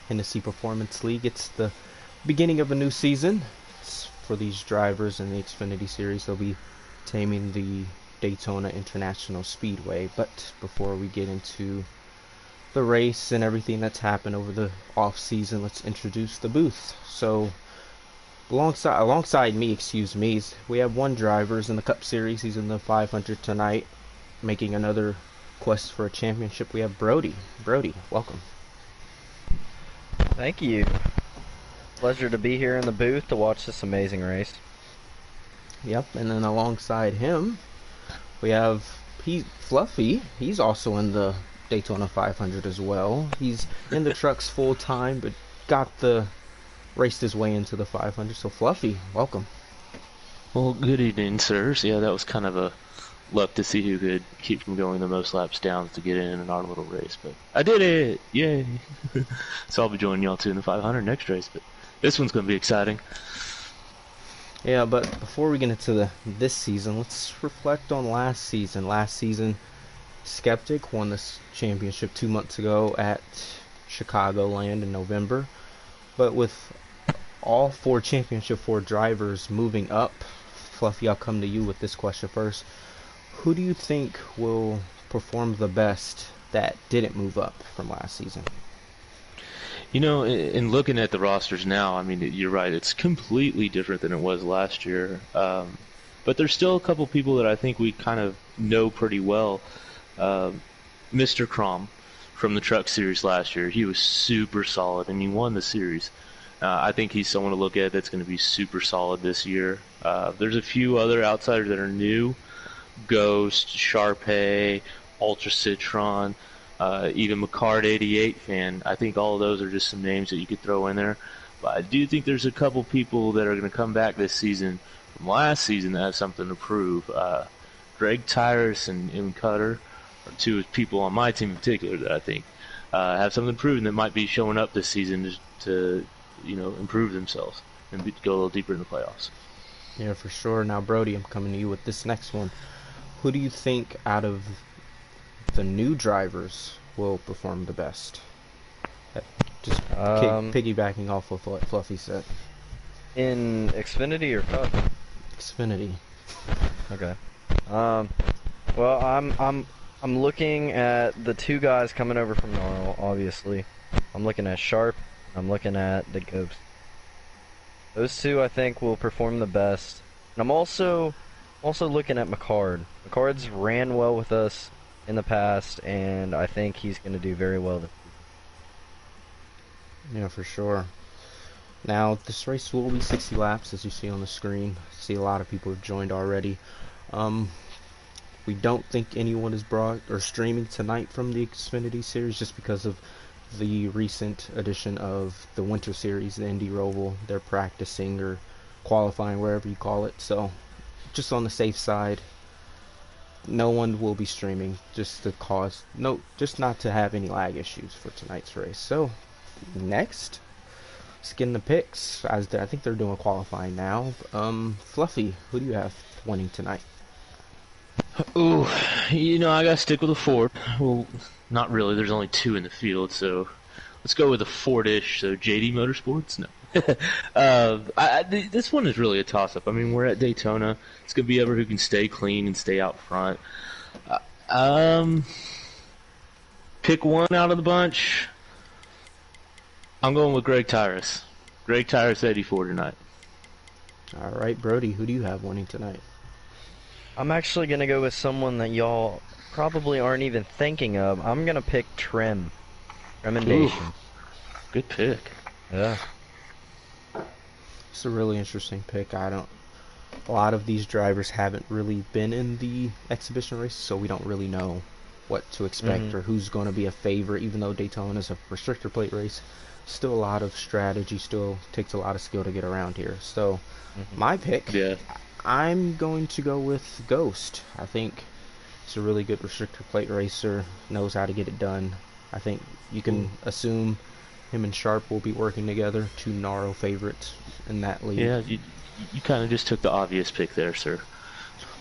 Hennessy Performance League. It's the beginning of a new season. It's for these drivers in the Xfinity Series. They'll be taming the Daytona International Speedway. But before we get into the race and everything that's happened over the off season, let's introduce the booth. So alongside me, we have one driver's in the Cup Series. He's in the 500 tonight, making another quest for a championship. We have Brody. Brody, welcome. Thank you. Pleasure to be here in the booth to watch this amazing race. Yep, and then alongside him, we have Fluffy. He's also in the Daytona 500 as well. He's in the trucks full time, but raced his way into the 500. So Fluffy, welcome. Well, good evening, sirs. Yeah, that was kind of a luck to see who could keep from going the most laps down to get in our little race. But I did it! Yay! So I'll be joining y'all too in the 500 next race. But this one's going to be exciting. Yeah, but before we get into this season, let's reflect on last season. Last season, Skeptic won this championship 2 months ago at Chicagoland in November. But with all four drivers moving up, Fluffy, I'll come to you with this question first. Who do you think will perform the best that didn't move up from last season? You know, in looking at the rosters now, I mean, you're right. It's completely different than it was last year. But there's still a couple people that I think we kind of know pretty well. Mr. Crom from the Truck Series last year, he was super solid, and he won the series. I think he's someone to look at that's going to be super solid this year. There's a few other outsiders that are new. Ghost, Sharpay, Ultra Citron, even McCard 88 fan. I think all of those are just some names that you could throw in there. But I do think there's a couple people that are going to come back this season from last season that have something to prove. Greg Tyrus and M. Cutter are two people on my team in particular that I think have something to prove and that might be showing up this season to improve themselves and go a little deeper in the playoffs. Yeah, for sure. Now, Brody, I'm coming to you with this next one. Who do you think out of the new drivers will perform the best? Just piggybacking off of what Fluffy said. In Xfinity or Cup? Xfinity. Okay. Well, I'm looking at the two guys coming over from Gnarl, obviously. I'm looking at Sharp. I'm looking at the Ghost. Those two, I think, will perform the best. And I'm also looking at McCard. McCard's ran well with us in the past, and I think he's going to do very well this season. Yeah, for sure. Now, this race will be 60 laps, as you see on the screen. I see a lot of people have joined already. We don't think anyone is brought or streaming tonight from the Xfinity Series just because of the recent addition of the Winter Series, the Indy Roval. They're practicing or qualifying, wherever you call it. So, just on the safe side, no one will be streaming just not to have any lag issues for tonight's race. So, next, let's get in the picks. I think they're doing qualifying now. Fluffy, who do you have winning tonight? Ooh, I gotta stick with a Ford. Well, not really. There's only two in the field, so let's go with a Fordish. So JD Motorsports? No. This one is really a toss-up. I mean, we're at Daytona. It's gonna be whoever who can stay clean and stay out front. Pick one out of the bunch. I'm going with Greg Tyrus. Greg Tyrus 84 tonight. All right, Brody, who do you have winning tonight? I'm actually going to go with someone that y'all probably aren't even thinking of. I'm going to pick Tremendation. Ooh, good pick. Yeah. It's a really interesting pick. A lot of these drivers haven't really been in the exhibition race, so we don't really know what to expect or who's going to be a favorite. Even though Daytona is a restrictor plate race, still a lot of strategy, still takes a lot of skill to get around here. So my pick, I'm going to go with Ghost. I think he's a really good restrictor plate racer, knows how to get it done. I think you can assume him and Sharp will be working together, two Naro favorites in that league. Yeah, you kind of just took the obvious pick there, sir.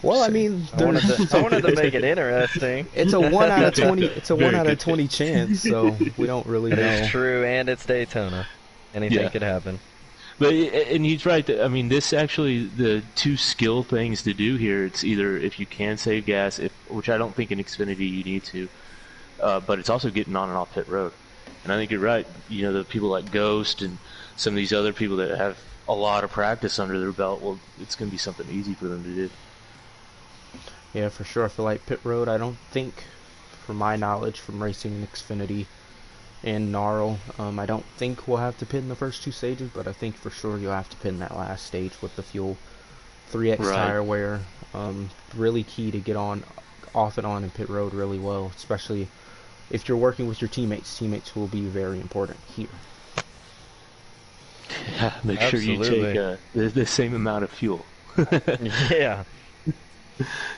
Well, I mean, I wanted to make it interesting. it's a 1 out of 20. It's a Very 1 out of 20 chance, so we don't really That know. is true, and it's Daytona. Anything Yeah. could happen. But and he's right. I mean, this actually the two skill things to do here. It's either if you can save gas, which I don't think in Xfinity you need to, but it's also getting on and off pit road. And I think you're right. You know, the people like Ghost and some of these other people that have a lot of practice under their belt. Well, it's going to be something easy for them to do. Yeah, for sure. I feel like pit road, I don't think, from my knowledge from racing in Xfinity and Gnarl, I don't think we'll have to pit in the first two stages, but I think for sure you'll have to pit in that last stage with the fuel 3X Right. tire wear. Really key to get on, off and on in pit road really well, especially if you're working with your teammates. Teammates will be very important here. Yeah, make sure you take the same amount of fuel. Yeah.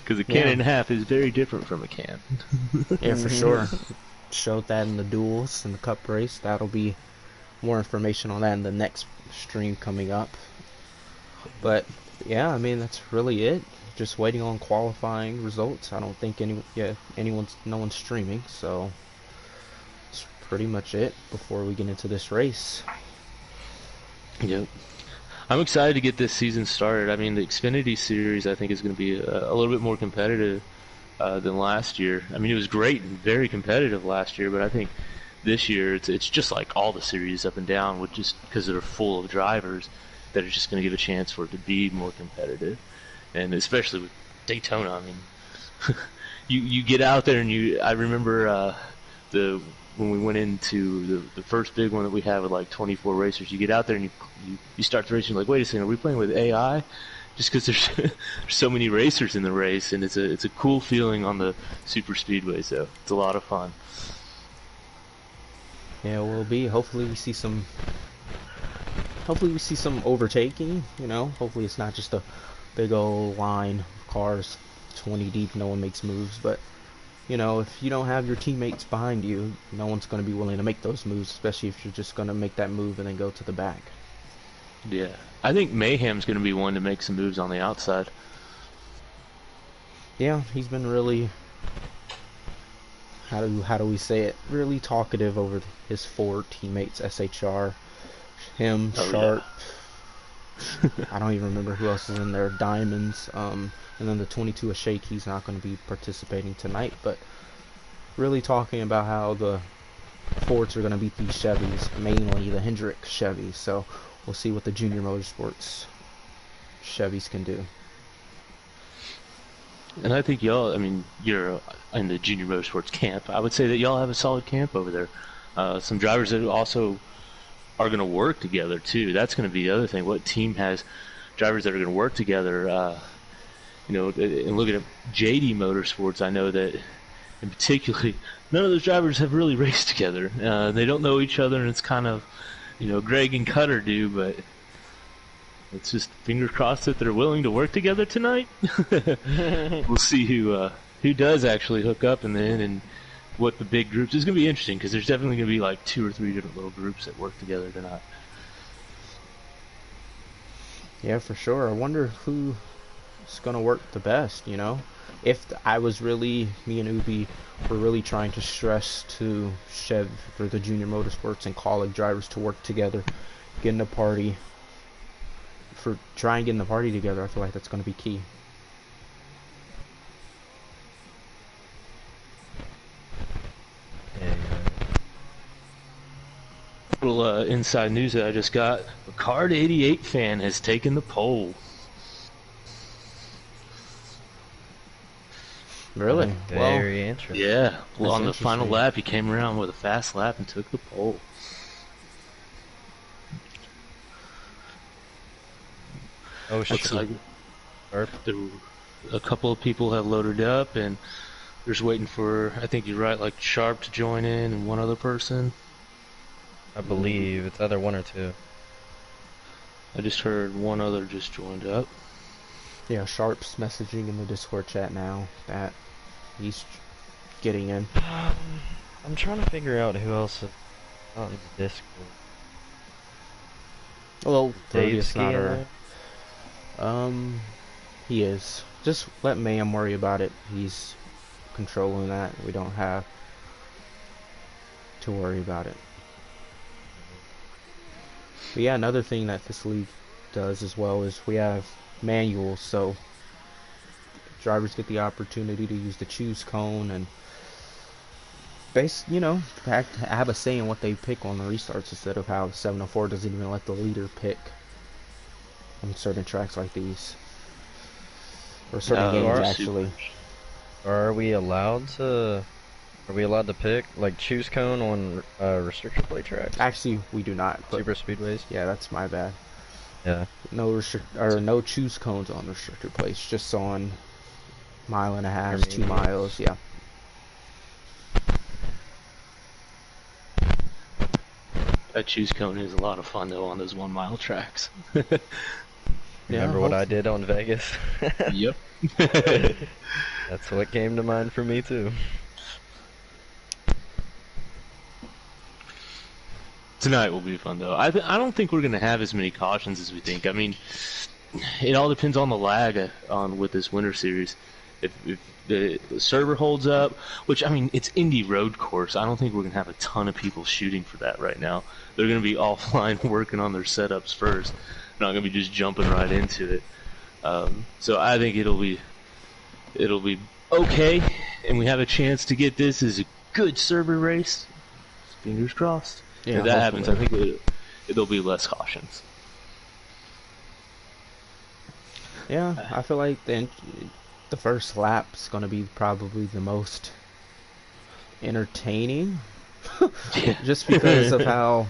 Because a can and a half is very different from a can. Yeah, for sure. Showed that in the duels and the cup race. That'll be more information on that in the next stream coming up. But yeah, I mean that's really it. Just waiting on qualifying results. I don't think no one's streaming, so that's pretty much it before we get into this race. Yep. I'm excited to get this season started. I mean, the Xfinity series I think is going to be a little bit more competitive than last year. I mean, it was great and very competitive last year, but I think this year it's just like all the series up and down, with just because they're full of drivers that are just going to give a chance for it to be more competitive, and especially with Daytona. I mean, you get out there and I remember when we went into the first big one that we had with like 24 racers. You get out there and you start the race and you're like, wait a second, are we playing with AI? Just because there's so many racers in the race, and it's a cool feeling on the super speedway. So it's a lot of fun. Yeah, we'll be. Hopefully we see some overtaking. You know, hopefully it's not just a big old line of cars 20 deep, no one makes moves. But you know, if you don't have your teammates behind you, no one's going to be willing to make those moves, especially if you're just going to make that move and then go to the back. Yeah, I think Mayhem's going to be one to make some moves on the outside. Yeah, he's been really, how do we say it? Really talkative over his four teammates, SHR, him, Sharp. Yeah. I don't even remember who else is in there. Diamonds, and then the 22 of Shake. He's not going to be participating tonight, but really talking about how the Fords are going to beat these Chevys, mainly the Hendrick Chevys. So we'll see what the Junior Motorsports Chevys can do. And I think y'all, I mean, you're in the Junior Motorsports camp. I would say that y'all have a solid camp over there. Some drivers that also are going to work together, too. That's going to be the other thing. What team has drivers that are going to work together? You know, and looking at JD Motorsports, I know that in particular, none of those drivers have really raced together. They don't know each other, and it's kind of, you know, Greg and Cutter do, but it's just fingers crossed that they're willing to work together tonight. We'll see who does actually hook up in the end, and what the big groups is going to be interesting, because there's definitely going to be like 2 or 3 different little groups that work together tonight. Yeah, for sure. I wonder who's going to work the best, you know? If me and Ubi were really trying to stress to Chev for the Junior Motorsports and Colleague drivers to work together, get in the party, try and get in the party together, I feel like that's going to be key. Little inside news that I just got. A Card 88 fan has taken the pole. Really? Very interesting. Yeah. Well, on the interesting. final lap, he came around with a fast lap and took the pole. Oh, Looks like Sharp. a couple of people have loaded up, and they're just waiting for, I think you're right, like Sharp to join in and one other person. I believe it's either 1 or 2. I just heard one other just joined up. Yeah, Sharp's messaging in the Discord chat now that he's getting in. I'm trying to figure out who else is on the Discord. Well, Dave's not in her. there? He is. just let Mayhem worry about it. He's controlling that. We don't have to worry about it. But yeah, another thing that this league does as well is we have manuals, so drivers get the opportunity to use the choose cone and have a say in what they pick on the restarts, instead of how 704 doesn't even let the leader pick on certain tracks like these, or certain games actually. Are we allowed to pick like choose cone on restriction plate tracks? Actually, we do not. But super speedways. Yeah, that's my bad. Yeah. No choose cones on restricted plates, just on 1.5 miles, 2 miles. Yeah. That choose cone is a lot of fun though on those 1 mile tracks. Remember what I did on Vegas? Yep. That's what came to mind for me too. Tonight will be fun though. I don't think we're gonna have as many cautions as we think. I mean, it all depends on the lag with this winter series. If the server holds up, which, I mean, it's Indy road course. I don't think we're going to have a ton of people shooting for that right now. They're going to be offline working on their setups first. They're not going to be just jumping right into it. So I think it'll be okay, and we have a chance to get this as a good server race. Fingers crossed. Yeah, if that happens, I think there'll be less cautions. Yeah, I feel like the first lap's going to be probably the most entertaining, just because of how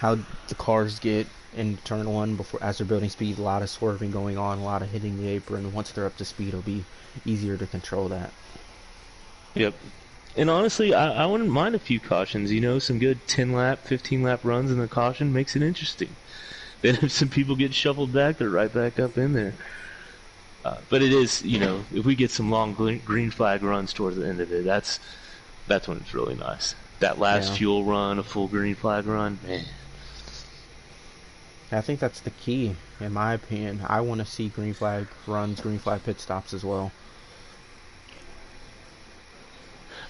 the cars get in turn one as they're building speed. A lot of swerving going on, a lot of hitting the apron. Once they're up to speed, it'll be easier to control that. Yep. And honestly, I wouldn't mind a few cautions. You know, some good 10-lap, 15-lap runs in the caution makes it interesting. Then if some people get shuffled back, they're right back up in there. But it is, you know, if we get some long green flag runs towards the end of it, that's when it's really nice. That last fuel run, a full green flag run, man. I think that's the key, in my opinion. I want to see green flag runs, green flag pit stops as well.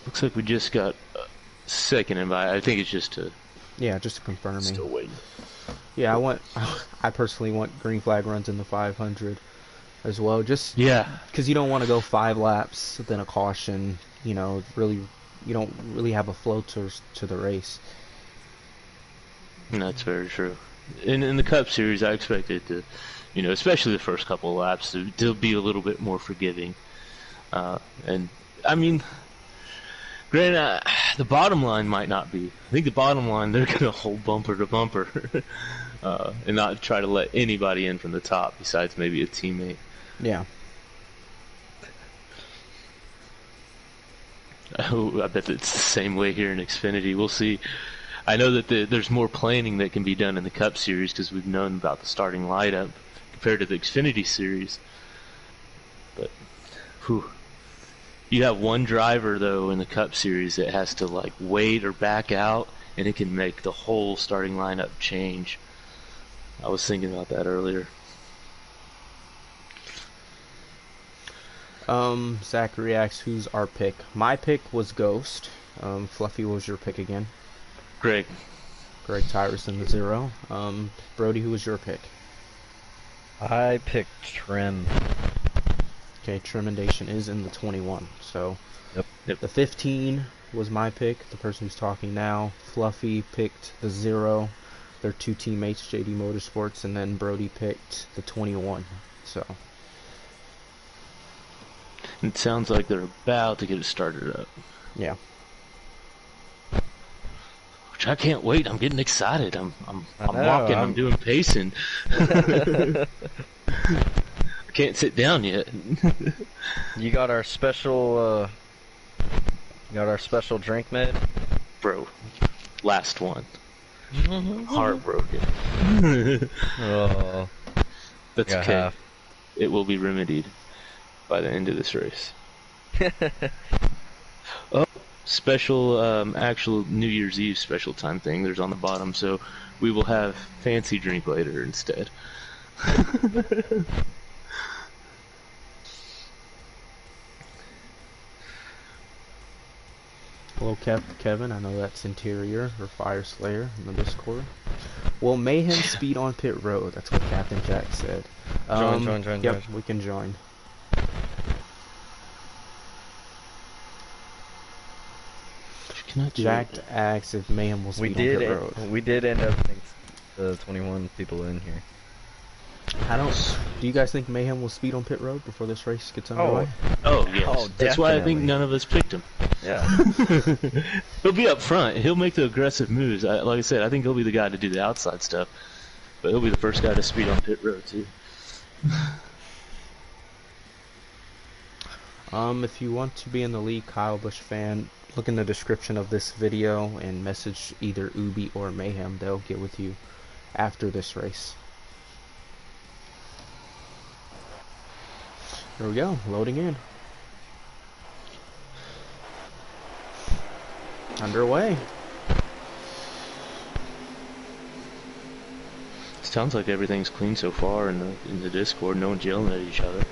Looks like we just got second invite. I think it's just to confirm me. Still waiting. Yeah, I personally want green flag runs in the 500 as well. Just because you don't want to go 5 laps, then a caution. You know, you don't really have a flow to the race. That's very true. In the Cup Series, I expect it to, you know, especially the first couple of laps, to be a little bit more forgiving. And I mean, granted, the bottom line might not be. I think the bottom line, they're going to hold bumper to bumper and not try to let anybody in from the top besides maybe a teammate. Yeah. I bet it's the same way here in Xfinity. We'll see. I know that there's more planning that can be done in the Cup Series because we've known about the starting lineup compared to the Xfinity Series. But, you have one driver, though, in the Cup Series that has to, like, wait or back out, and it can make the whole starting lineup change. I was thinking about that earlier. Zachary asks, who's our pick? My pick was Ghost. Fluffy, what was your pick again? Greg Tyrus in the 0. Brody, who was your pick? I picked Trim. Okay, Tremendation is in the 21. So, yep. The 15 was my pick, the person who's talking now. Fluffy picked the 0. Their 2 teammates, JD Motorsports, and then Brody picked the 21. So, it sounds like they're about to get it started up. Yeah. Which I can't wait. I'm getting excited. I'm walking. I'm doing pacing. I can't sit down yet. You got our special. Drink med, bro. Last one. Heartbroken. Oh, that's okay. It will be remedied by the end of this race. Oh, special, actual New Year's Eve special time thing. There's on the bottom, so we will have fancy drink later instead. Hello, Kevin. I know that's Interior or Fire Slayer in the Discord. Will Mayhem speed on pit road? That's what Captain Jack said. Join. Yep, Join. we can join. Jack asks if Mayhem will speed on pit road. We did end up getting the 21 people in here. Do you guys think Mayhem will speed on pit road before this race gets underway? Oh yes. Oh, that's why I think definitely. none of us picked him. Yeah. He'll be up front. He'll make the aggressive moves. Like I said, I think he'll be the guy to do the outside stuff. But he'll be the first guy to speed on pit road too. If you want to be in the league, Kyle Busch fan, look in the description of this video and message either Ubi or Mayhem. They'll get with you after this race. Here we go, loading in. Underway. Sounds like everything's clean so far in the Discord. No one's yelling at each other.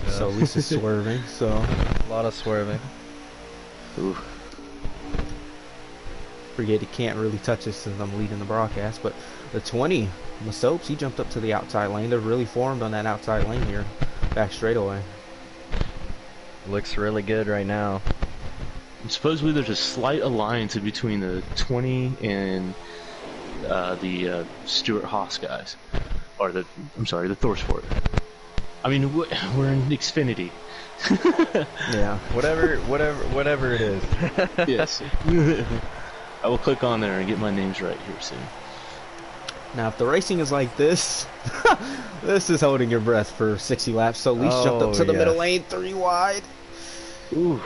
So Lisa's swerving, so A lot of swerving. Ooh. forget he can't really touch us since I'm leading the broadcast, but the 20, Masopes, he jumped up to the outside lane. They're really formed on that outside lane here. Back straightaway. Looks really good right now. Supposedly there's a slight alliance in between the 20 and the Stuart Haas guys, or the the Thorsport. I mean, we're in Xfinity. Yeah. Whatever it is. Yes. I will click on there and get my names right here soon. Now, if the racing is like this, this is holding your breath for 60 laps. So Leash jumped up to the middle lane, 3 wide. Ooh.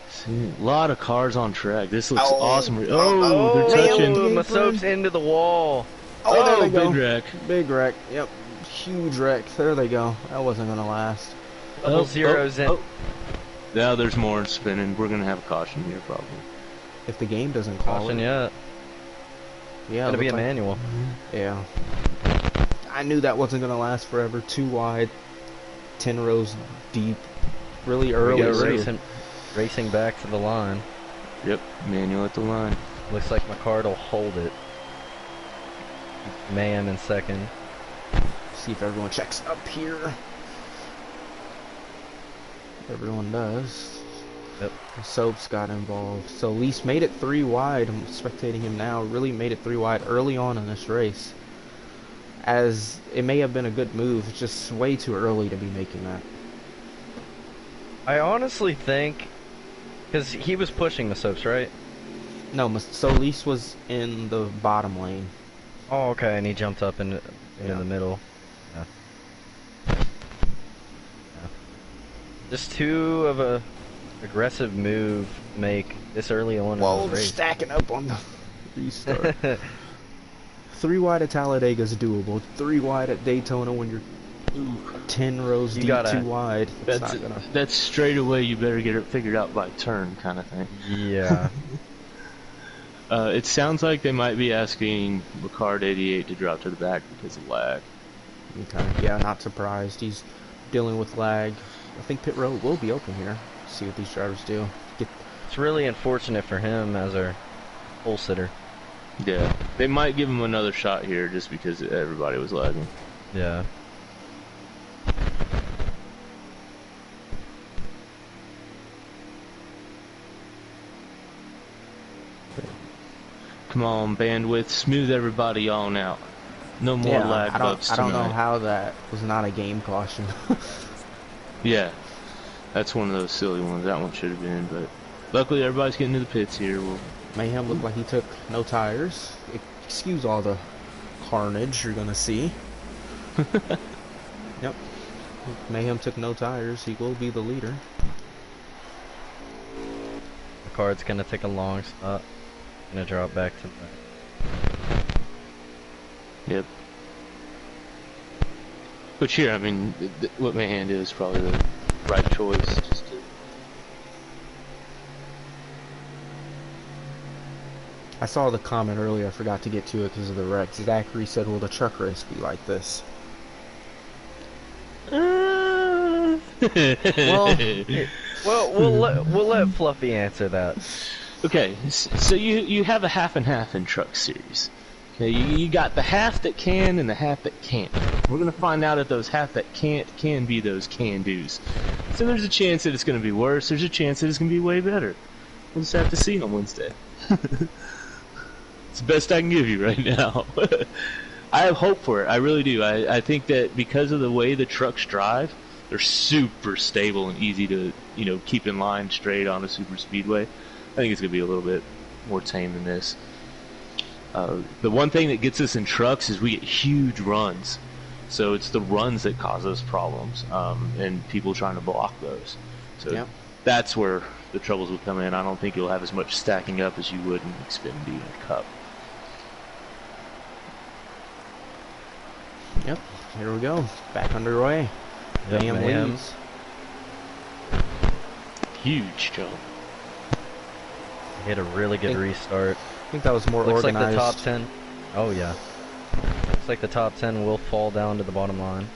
See, a lot of cars on track. This looks awesome. They're Oh, touching. my soap's into the wall. Oh, there they go. big wreck. Big wreck. Yep. Huge wreck. There they go. That wasn't going to last. Double zeros in. Now there's more spinning. We're going to have a caution here, probably. If the game doesn't call Caution it. yet. Yeah. Gonna be a like, manual. Yeah. I knew that wasn't going to last forever. 2 wide. 10 rows deep. Really early. Racing back to the line. Yep, manual at the line. Looks like McCart will hold it. Mayhem in second. See if everyone checks up here. Everyone does. Yep. Soaps got involved. So Lease made it 3 wide. I'm spectating him now. Really made it 3 wide early on in this race. As it may have been a good move, it's just way too early to be making that. I honestly think, because he was pushing the soaps, right? No, so Lease was in the bottom lane. Oh, okay, and he jumped up in Yeah. the middle. Yeah. Just too of a aggressive move to make this early on in the race. Stacking up on the restart. 3 wide at Talladega is doable. 3 wide at Daytona when you're 10 rows deep, 2 wide. That's straight away. You better get it figured out by turn, kind of thing. Yeah. It sounds like they might be asking Ricard 88 to drop to the back because of lag. Okay. Yeah, not surprised. He's dealing with lag. I think pit road will be open here. See what these drivers do. It's really unfortunate for him as our pole sitter. Yeah, they might give him another shot here just because everybody was lagging. Yeah. Come on, bandwidth, smooth everybody on out. No more lag bugs I don't know tonight. how that was not a game caution. Yeah, that's one of those silly ones. That one should have been, but luckily everybody's getting to the pits here. Mayhem looked like he took no tires. Excuse all the carnage you're gonna see. Yep. Mayhem took no tires. He will be the leader. The card's gonna take a long stop. Gonna drop back to the... Yep. Which here, I mean, what Mayhem did is probably the right choice. Just to... I saw the comment earlier. I forgot to get to it because of the wreck. Zachary said, "Will the truck race be like this?" Well, we'll let Fluffy answer that. Okay, so you have a half and half in Truck Series. Okay, you got the half that can and the half that can't. We're gonna find out if those half that can't can be those can-dos. So there's a chance that it's gonna be worse. There's a chance that it's gonna be way better. We'll just have to see on Wednesday. It's the best I can give you right now. I have hope for it. I really do. I think that because of the way the trucks drive, they're super stable and easy to keep in line straight on a super speedway. I think it's gonna be a little bit more tame than this. The one thing that gets us in trucks is we get huge runs. So it's the runs that cause us problems, and people trying to block those. So Yep. that's where the troubles will come in. I don't think you'll have as much stacking up as you would in Xfinity and Cup. Yep. Here we go. Back underway. Yep, Mayhem Mayhem. leads. Huge jump. Hit a really good restart. I think that was more Looks organized. like the top 10. Oh yeah. Looks like the top 10 will fall down to the bottom line.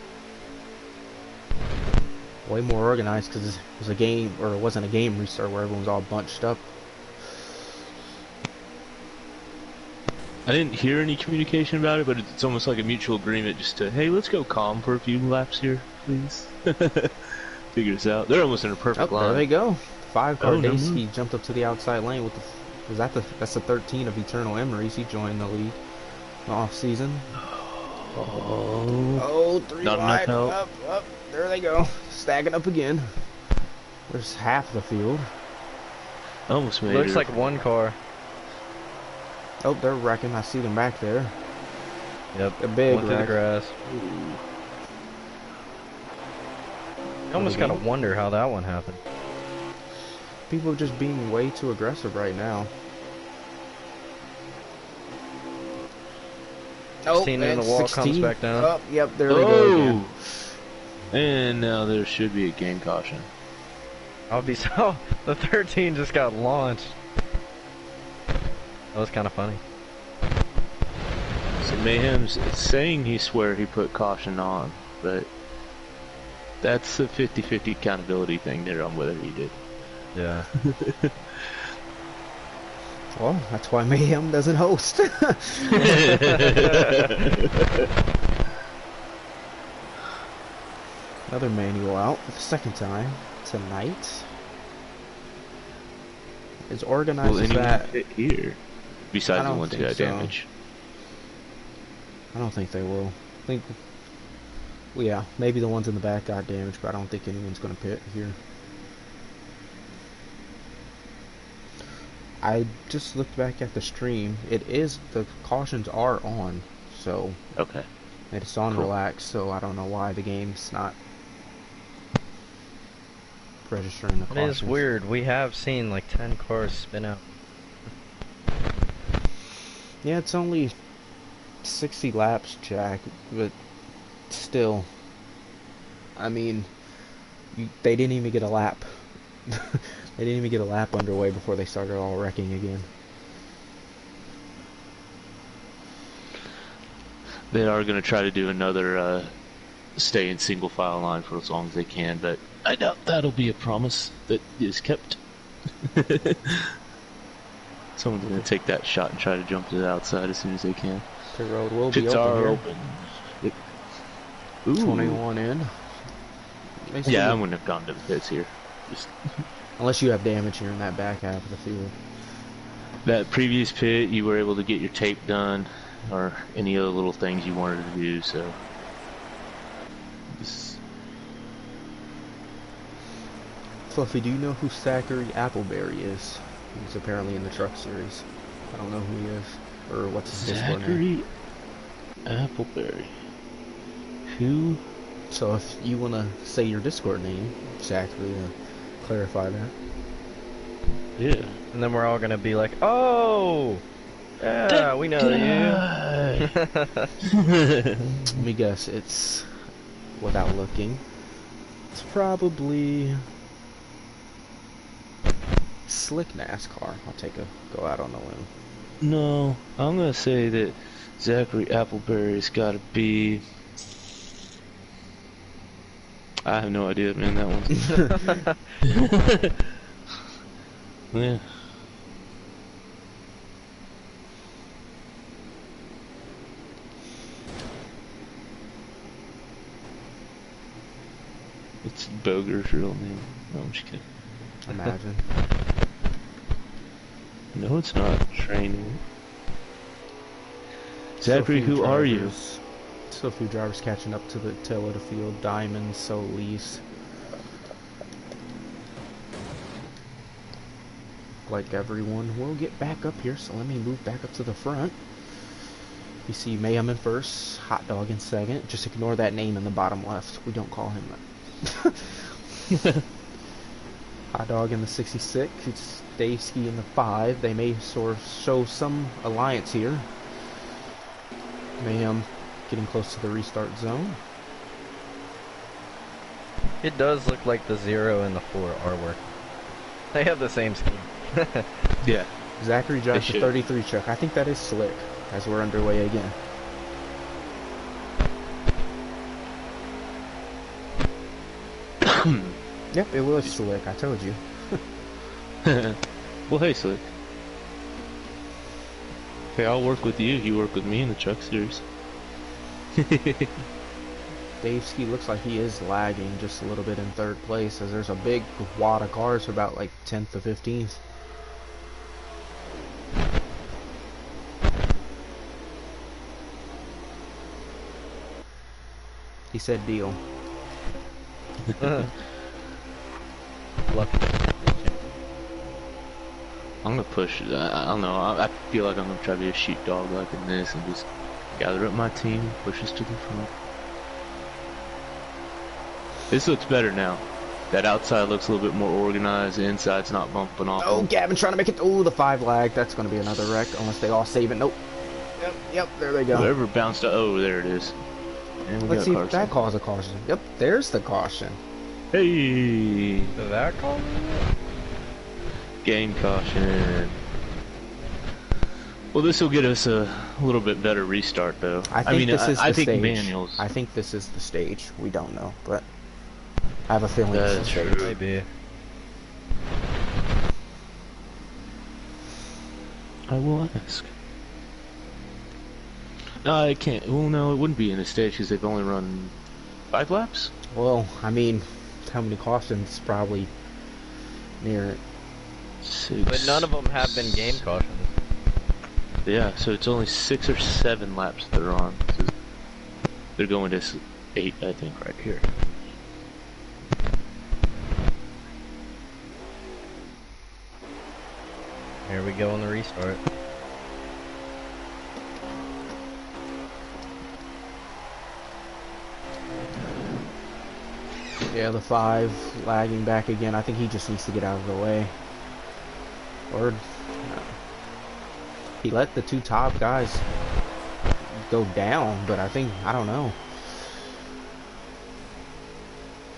Way more organized because it was a game, or it wasn't a game restart where everyone was all bunched up. I didn't hear any communication about it, but it's almost like a mutual agreement just to, hey, let's go calm for a few laps here, please. Figure this out. They're almost in a perfect line. There they go. 5-car Oh, no, Dace. no. He jumped up to the outside lane with the. That's the 13 of Eternal Emeries. He joined the league off season. Oh, three Not wide. enough help. Up. There they go. Stacking up again. There's half the field. Almost made Looks it. like one car. Oh, they're wrecking. I see them back there. Yep. A big Went through the wreck. grass. Ooh. I almost gotta wonder how that one happened. People are just being way too aggressive right now. Oh, Seen in and the wall, comes 16. back down. Oh, yep, there they go again. And now there should be a game caution. I'll be so. The 13 just got launched. That was kind of funny. So Mayhem's saying he swear he put caution on, but that's a 50-50 accountability thing there on whether he did. Yeah. Well, that's why Mayhem doesn't host. Another manual out for the second time tonight. As organized Will as anyone that, hit here? Besides I the don't ones who think got so. damage. I don't think they will. I think, well, yeah, maybe the ones in the back got damaged, but I don't think anyone's going to pit here. I just looked back at the stream. The cautions are on, so Okay. it's on Cool. relax, so I don't know why the game's not registering the It cautions. is weird. We have seen like 10 cars spin out. Yeah, it's only 60 laps, Jack, but still, I mean, they didn't even get a lap. They didn't even get a lap underway before they started all wrecking again. They are going to try to do another stay in single file line for as long as they can, but I doubt that'll be a promise that is kept. Someone's going to take that shot and try to jump to the outside as soon as they can. The road will be Pits open are here. open. Ooh. 21 in. They Yeah, I still- wouldn't have gone to the pits here. Just unless you have damage here in that back half of the field. that previous pit, you were able to get your tape done or any other little things you wanted to do, so just Fluffy, do you know who Zachary Appleberry is? He's apparently in the truck series. I don't know who he is, or what's his Discord name. Zachary Appleberry. Who? So if you want to say your Discord name, Zachary, clarify that. Yeah. And then we're all gonna be like, oh! Yeah, we know you. Let me guess, it's, without looking, it's probably Slick NASCAR. I'll take a go out on a limb. No, I'm gonna say that Zachary Appleberry's gotta be. I have no idea, man, that one. Yeah. It's Boger's real name. No, I'm just kidding. Imagine. No, it's not. Training. Zachary, who are you? Still a few drivers catching up to the tail of the field. Diamond, Solis. Like everyone will get back up here, so let me move back up to the front. You see Mayhem in first, Hot Dog in second. Just ignore that name in the bottom left. We don't call him that. Hot Dog in the 66. It's Daveski in the 5. They may sort of show some alliance here. Mayhem getting close to the restart zone. It does look like the 0 and the 4 are working. They have the same scheme. Yeah. Zachary Josh, the 33 truck. I think that is slick as we're underway again. Yep, it was slick. I told you. Well, hey, Slick. Okay, I'll work with you. You work with me in the truck series. Dave Ski looks like he is lagging just a little bit in third place, as there's a big wad of cars for about like 10th to 15th. He said deal. Lucky. I'm gonna push. I don't know. I feel like I'm gonna try to be a sheepdog like in this and just gather up my team, push us to the front. This looks better now. That outside looks a little bit more organized. The inside's not bumping off. Oh, Gavin trying to make it. Oh, the 5 lag. That's going to be another wreck unless they all save it. Nope. Yep, there they go. Whoever bounced out. Oh, there it is. And we Let's got see Carson. if that caused a caution. Yep, there's the caution. Hey! Did that call? Game caution. Well, this will get us a little bit better restart, though. I think this is the think stage. manuals. I think this is the stage. We don't know, but I have a feeling That's it's the stage. true. Maybe. I will ask. No, I can't. Well, no, it wouldn't be in a stage because they've only run 5 laps. Well, I mean, how many cautions? Probably near it. 6. But none of them have been game cautions. Yeah, so it's only 6 or 7 laps they're on. So they're going to 8, I think, right here. Here we go on the restart. Yeah, the 5 lagging back again. I think he just needs to get out of the way. Or he let the 2 top guys go down, but I don't know.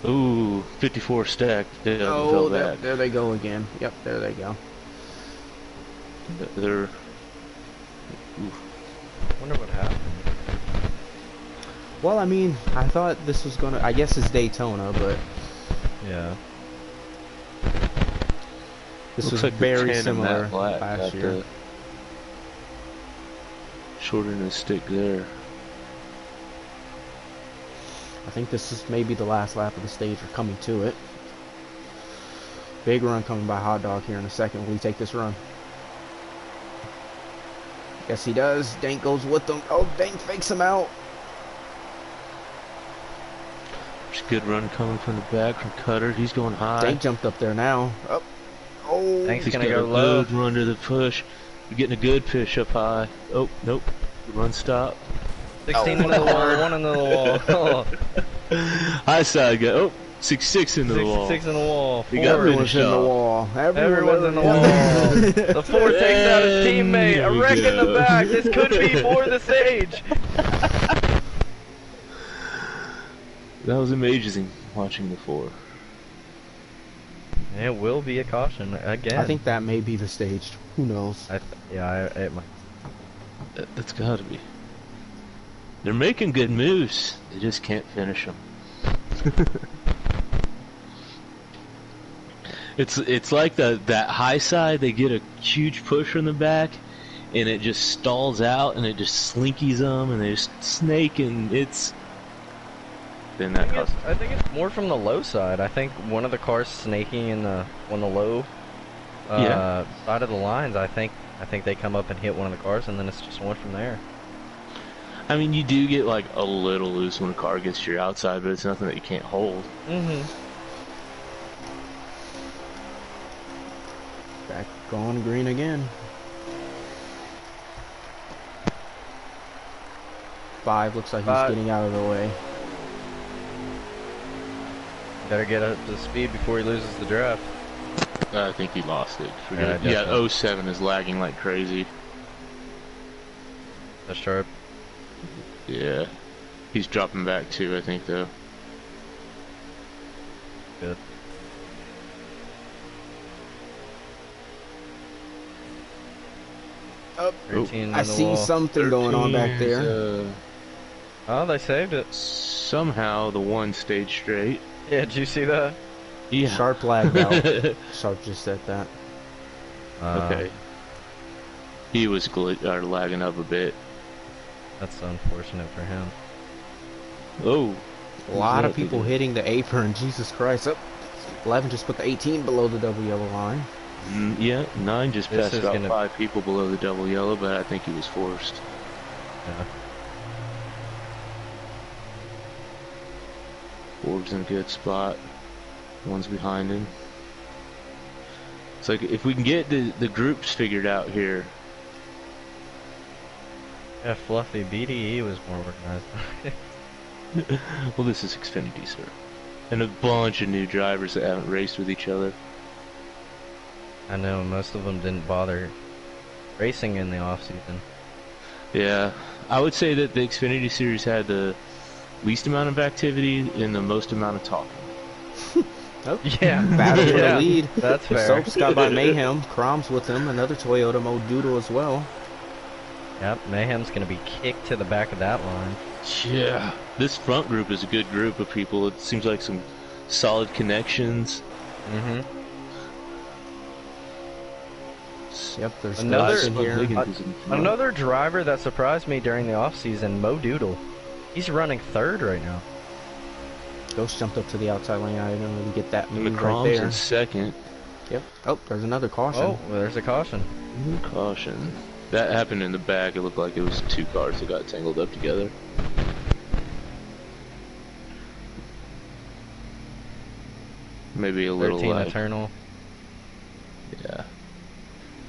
Ooh, 54 stack. They Oh, fell back. there they go again. Yep, there they go. They're. Wonder what happened. Well, I mean, I thought this was gonna. I guess it's Daytona, but Yeah. this Looks was like the very tandem similar Matt Black last got year. the shorten the stick there. I think this is maybe the last lap of the stage. We're coming to it. Big run coming by Hot Dog here in a second. Will he take this run? Yes, he does. Dank goes with him. Oh, Dank fakes him out. There's a good run coming from the back from Cutter. He's going high. Dank jumped up there now. Up. Oh, Dank's He's gonna got go a low. good run to the push. We're getting a good push up high. Oh, nope. Run stop. 16 into the wall, 1 into the wall. High side go. Oh, 66 into the wall. 66 in the wall. We got 4. everyone's in the shot. wall. Everyone's in the wall. The 4 takes out his teammate. There A we wreck in the go. back. This could be for the stage. That was amazing watching the 4. It will be a caution again. I think that may be the stage. Who knows? It might. That's gotta be. They're making good moves. They just can't finish them. It's like that high side. They get a huge push from the back, and it just stalls out, and it just slinkies them, and they just snake, and it's then that costs. I think it's more from the low side. I think one of the cars snaking in the on the low side of the lines. I think they come up and hit one of the cars, and then it's just one from there. I mean, you do get like a little loose when a car gets to your outside, but it's nothing that you can't hold. Back on green again. 5 looks like he's getting out of the way. Better get up to speed before he loses the draft. I think he lost it. Forget it. Yeah, 07 is lagging like crazy. That's sharp. Yeah. He's dropping back too, I think, though. Good. Oh, 13 I see something going on back there. Oh, they saved it. Somehow the one stayed straight. Yeah, did you see that? Yeah. Sharp lagged out. Sharp just said that. Okay. He was lagging up a bit. That's unfortunate for him. Oh. A lot of people hitting the apron. Jesus Christ. Oh, 11 just put the 18 below the double yellow line. Yeah, 9 just passed about gonna... 5 people below the double yellow, but I think he was forced. Yeah. Forbes in a good spot. One's behind him. It's like if we can get the groups figured out here. Yeah, Fluffy BDE was more organized. Well, this is Xfinity, sir. And a bunch of new drivers that haven't raced with each other. I know, most of them didn't bother racing in the off-season. Yeah, I would say that the Xfinity Series had the least amount of activity and the most amount of talking. Oh, yeah. Battle for the lead. That's fair. Soaps got by Mayhem. Crom's with him. Another Toyota Modoodle as well. Yep, Mayhem's going to be kicked to the back of that line. Yeah, this front group is a good group of people. It seems like some solid connections. Yep, there's another in here. Another driver that surprised me during the off-season, Modoodle. He's running 3rd right now. Ghost jumped up to the outside lane. I didn't really get that move McCrom's right there. in 2nd. Yep. Oh, there's another caution. Oh, well, there's a caution. Caution. That happened in the back. It looked like it was 2 cars that got tangled up together. Maybe a little 13 lag. Eternal. Yeah.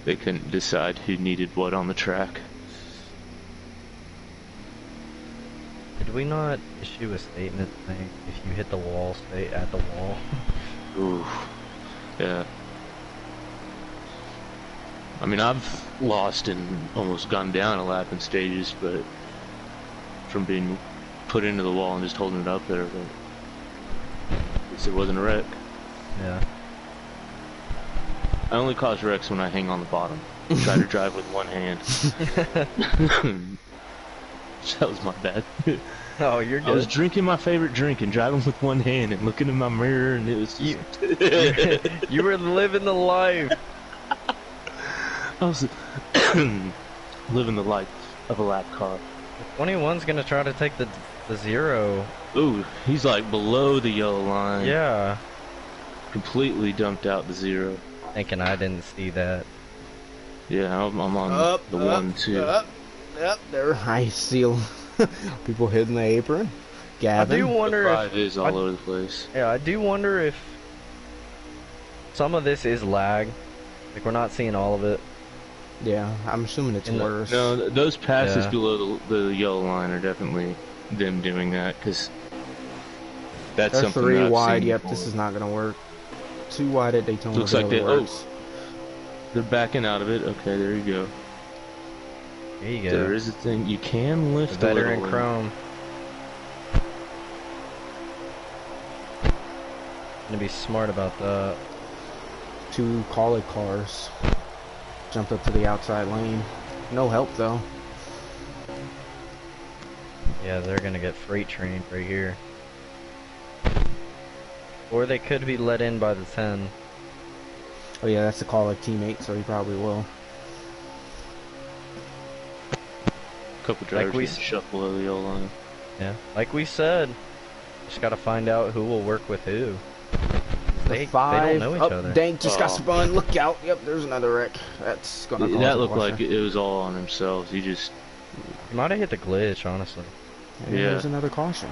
They couldn't decide who needed what on the track. Did we not issue a statement saying if you hit the wall, stay at the wall? Ooh. Yeah. I mean, I've lost and almost gone down a lap in stages, but from being put into the wall and just holding it up there, but at least it wasn't a wreck. Yeah. I only cause wrecks when I hang on the bottom. Try to drive with one hand. That was my bad. Oh, you're good. I was drinking my favorite drink and driving with one hand and looking in my mirror, and it was just... You were living the life. I was living the life of a lap car. 21's gonna try to take the 0. Ooh, he's like below the yellow line. Yeah. Completely dumped out the 0. Thinking I didn't see that. Yeah, I'm on the 1, 2. Yep, there. I see people hitting the apron. Gavin. I do wonder the 5 is all over the place. Yeah, I do wonder if some of this is lag. Like, we're not seeing all of it. Yeah, I'm assuming it's worse. No, those passes below the yellow line are definitely them doing that, because that's They're something 3 that I've wide. seen Yep, before. this is not going to work. 2 wide at Daytona. Looks like they're backing out of it. Okay, there you go. There you go. There is a thing you can lift The a veteran little. Chrome. Gonna be smart about that. 2 college cars jumped up to the outside lane. No help though. Yeah, they're gonna get freight trained right here. Or they could be let in by the 10. Oh yeah, that's a college teammate, so he probably will. Couple drivers we getting shuffled below the yellow line. Yeah, like we said, Just gotta find out who will work with who. They Five. don't know each Oh, other. Dank just got Oh. spun. Look out. Yep, there's another wreck. That's gonna cause That a looked like caution. it was all on themselves. He just, He might have hit the glitch, honestly. And Yeah. there's another caution.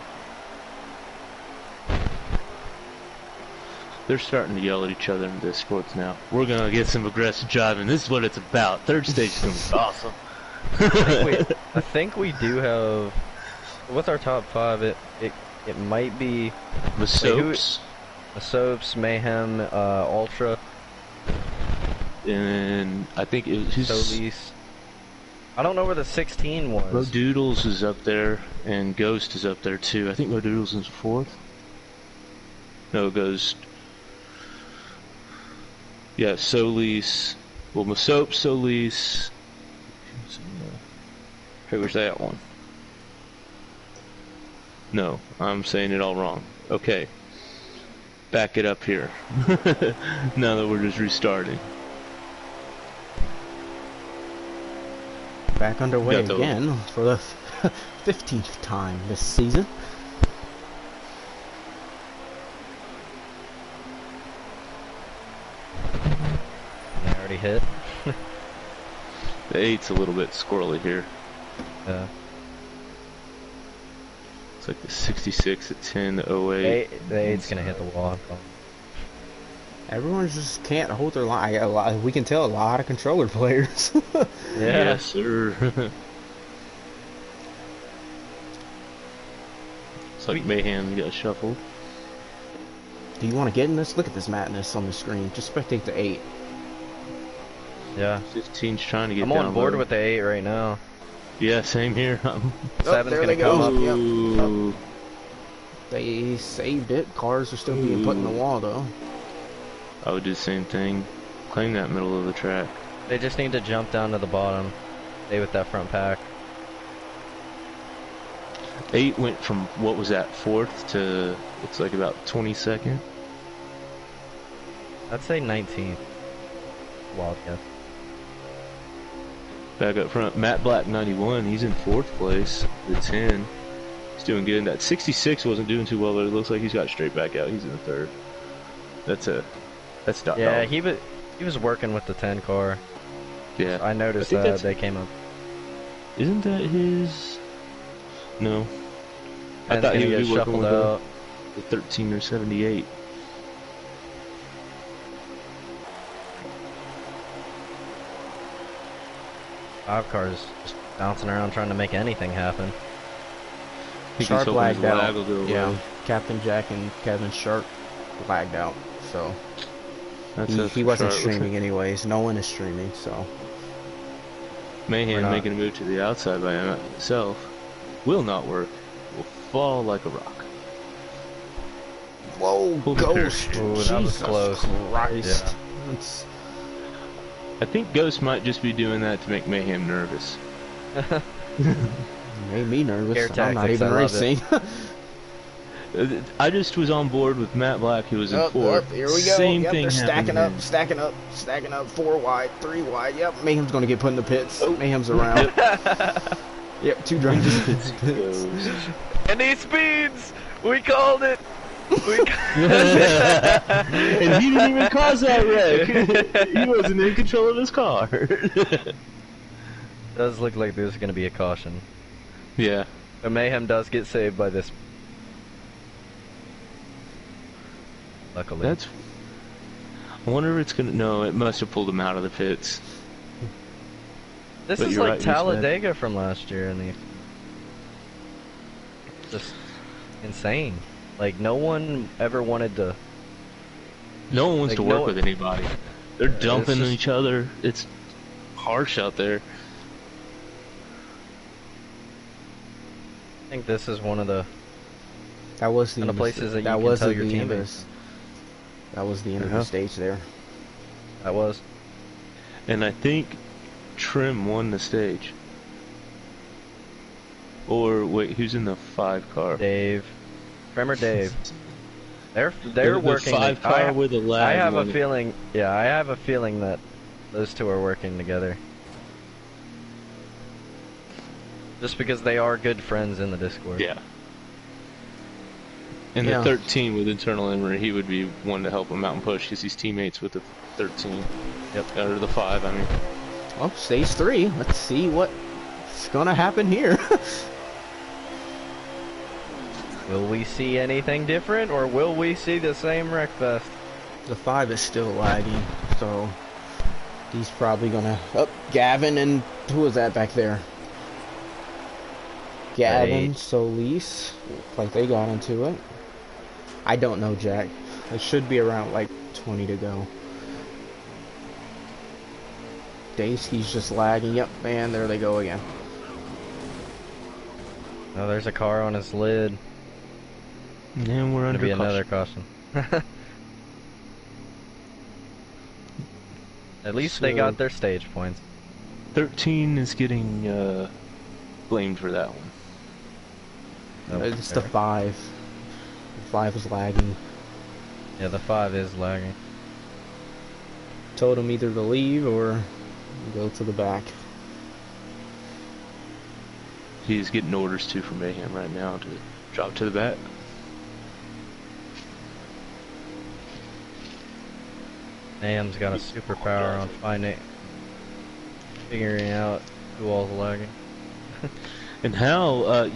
they're starting to yell at each other in Discords now. We're gonna get some aggressive driving. This is what it's about. Third stage is gonna be awesome. I think we do have. What's our top 5? It might be The soaps, Soaps, Mayhem, Ultra, and I think it was Solis. I don't know where the 16 was. Doodles is up there, and Ghost is up there too. I think Doodles is 4th. No, Ghost. Yeah, Solis. Well, Soap, Solis. Hey, where's that one? No, I'm saying it all wrong. Okay. Back it up here. Now that we're just restarting. Back underway Got the- again for the 15th time this season. They already hit. The 8's a little bit squirrely here. Yeah. It's like the 66, the 10, the 08. The 8's gonna hit the wall. Everyone just can't hold their line. We can tell a lot of controller players. Yeah. Yes, sir. It's like Mayhem got shuffled. Do you want to get in this? Look at this madness on the screen. Just spectate the 8. Yeah. 15's trying to get I'm down on board low. with the 8 right now. Yeah, same here. 7's there gonna they come go. up. Yep. Ooh. They saved it. Cars are still being put in the wall, though. I would do the same thing. Claim that middle of the track. They just need to jump down to the bottom. Stay with that front pack. 8 went from, what was that, 4th to, looks like about 22nd. I'd say 19th. Wild guess. Back up front, Matt Black 91, he's in 4th place. The 10, he's doing good. That 66 wasn't doing too well, but it looks like he's got straight back out. He's in the 3rd. That's dot Yeah, dog. he was working with the 10 car. Yeah. I noticed think that that's- they came up. Isn't that his? No. I And thought he gonna would get be working shuffled with out. the 13 or 78. Five cars just bouncing around trying to make anything happen. He Sharp keeps hoping his lagged out. lag will go Yeah, away. Captain Jack and Kevin Sharp lagged out. So That's he wasn't Sharp. streaming anyways. No one is streaming, so Mayhem We're not- making a move to the outside by himself will not work. Will fall like a rock. whoa, Pull the Ghost! trigger. Ooh, that was Jesus close. Christ! Yeah. It's- I think Ghost might just be doing that to make Mayhem nervous. made me nervous. Scare I'm not tactics, even I love racing. I just was on board with Matt Black, who was in Up, 4th. up, here we go. Same Yep, thing they're stacking happened up, stacking up, stacking up. 4 wide, 3 wide. Yep, Mayhem's gonna get put in the pits. Oh. Mayhem's around. Yep, 2 drivers in the pits. And he speeds! We called it! And he didn't even cause that wreck. He wasn't in control of his car. Does look like there's gonna be a caution. Yeah. But Mayhem does get saved by this. Luckily. That's. I wonder if it's gonna. No, it must have pulled him out of the pits. This but is you're like right, you said. Talladega from last year, and the just insane. Like no one ever wanted to. No one wants Like, to no work one- with anybody. They're dumping just- each other. It's harsh out there. I think this is one of the. That was the And the end of places that you that can was tell the your end of teammates. this- That was the end of Uh-huh. the stage there. That was. And I think Trim won the stage. Or wait, who's in the 5 car? Dave. Remember Dave? They're The working. 5 car with a lag. I have a won it. feeling. Yeah, I have a feeling that those two are working together. Just because they are good friends in the Discord. Yeah. And Yeah. the 13 with internal injury, he would be one to help him out and push because he's teammates with the 13. Yep. Or the 5, I mean. Well, stage 3. Let's see what's gonna happen here. Will we see anything different, or will we see the same wreckfest? The 5 is still lagging, so he's probably gonna. Oh, Gavin and who was that back there? Gavin, Solis. Looks like they got into it. I don't know, Jack. It should be around like 20 to go. Daysky's just lagging. Yep, and there they go again. Oh, there's a car on his lid. And we're Gonna under be caution. another caution. At least they So- got their stage points. 13 is getting blamed for that one. Oh, It's the there. 5. The 5 was lagging. Yeah, the 5 is lagging. Told him either to leave or go to the back. He's getting orders too from Mayhem right now to drop to the back. Nam's got a superpower on figuring out who all's lagging. And Hal,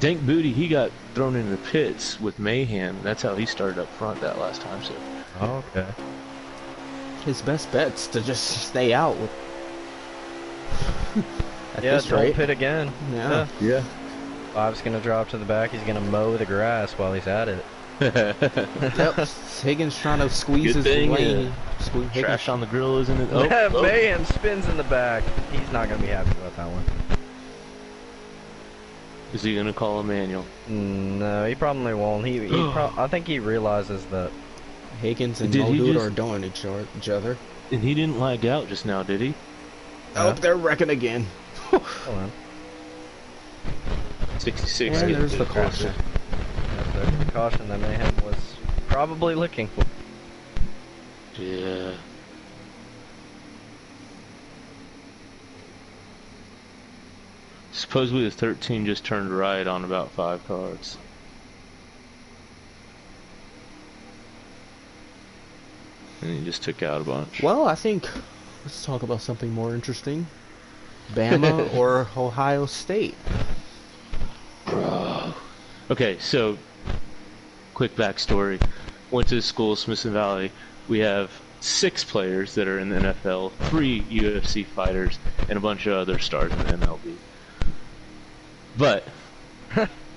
Dank Booty, he got thrown into the pits with Mayhem. That's how he started up front that last time. So Oh, okay. His best bet's to just stay out with. At Yeah, this don't rate. pit again. Yeah. yeah. 5's gonna drop to the back. He's gonna mow the grass while he's at it. Yep. Higgins trying to squeeze Good his thing, lane. Higgins Trash on the grill, isn't it? Oh, Mayhem spins in the back. He's not gonna be happy about that one. Is he gonna call a manual? No, he probably won't. I think he realizes that. Higgins and Did he Modude just- are doing each other. And he didn't lag out just now, did he? Oh, they're wrecking again. Hold on. 66. And getting there's to the crosser. caution. There's the caution that Mayhem was probably looking for. Yeah. Supposedly the 13 just turned right on about 5 cards. And he just took out a bunch. Well, I think let's talk about something more interesting. Bama or Ohio State? Bro. Okay, so quick backstory. Went to school, Smithson Valley. We have 6 players that are in the NFL, 3 UFC fighters, and a bunch of other stars in the MLB. But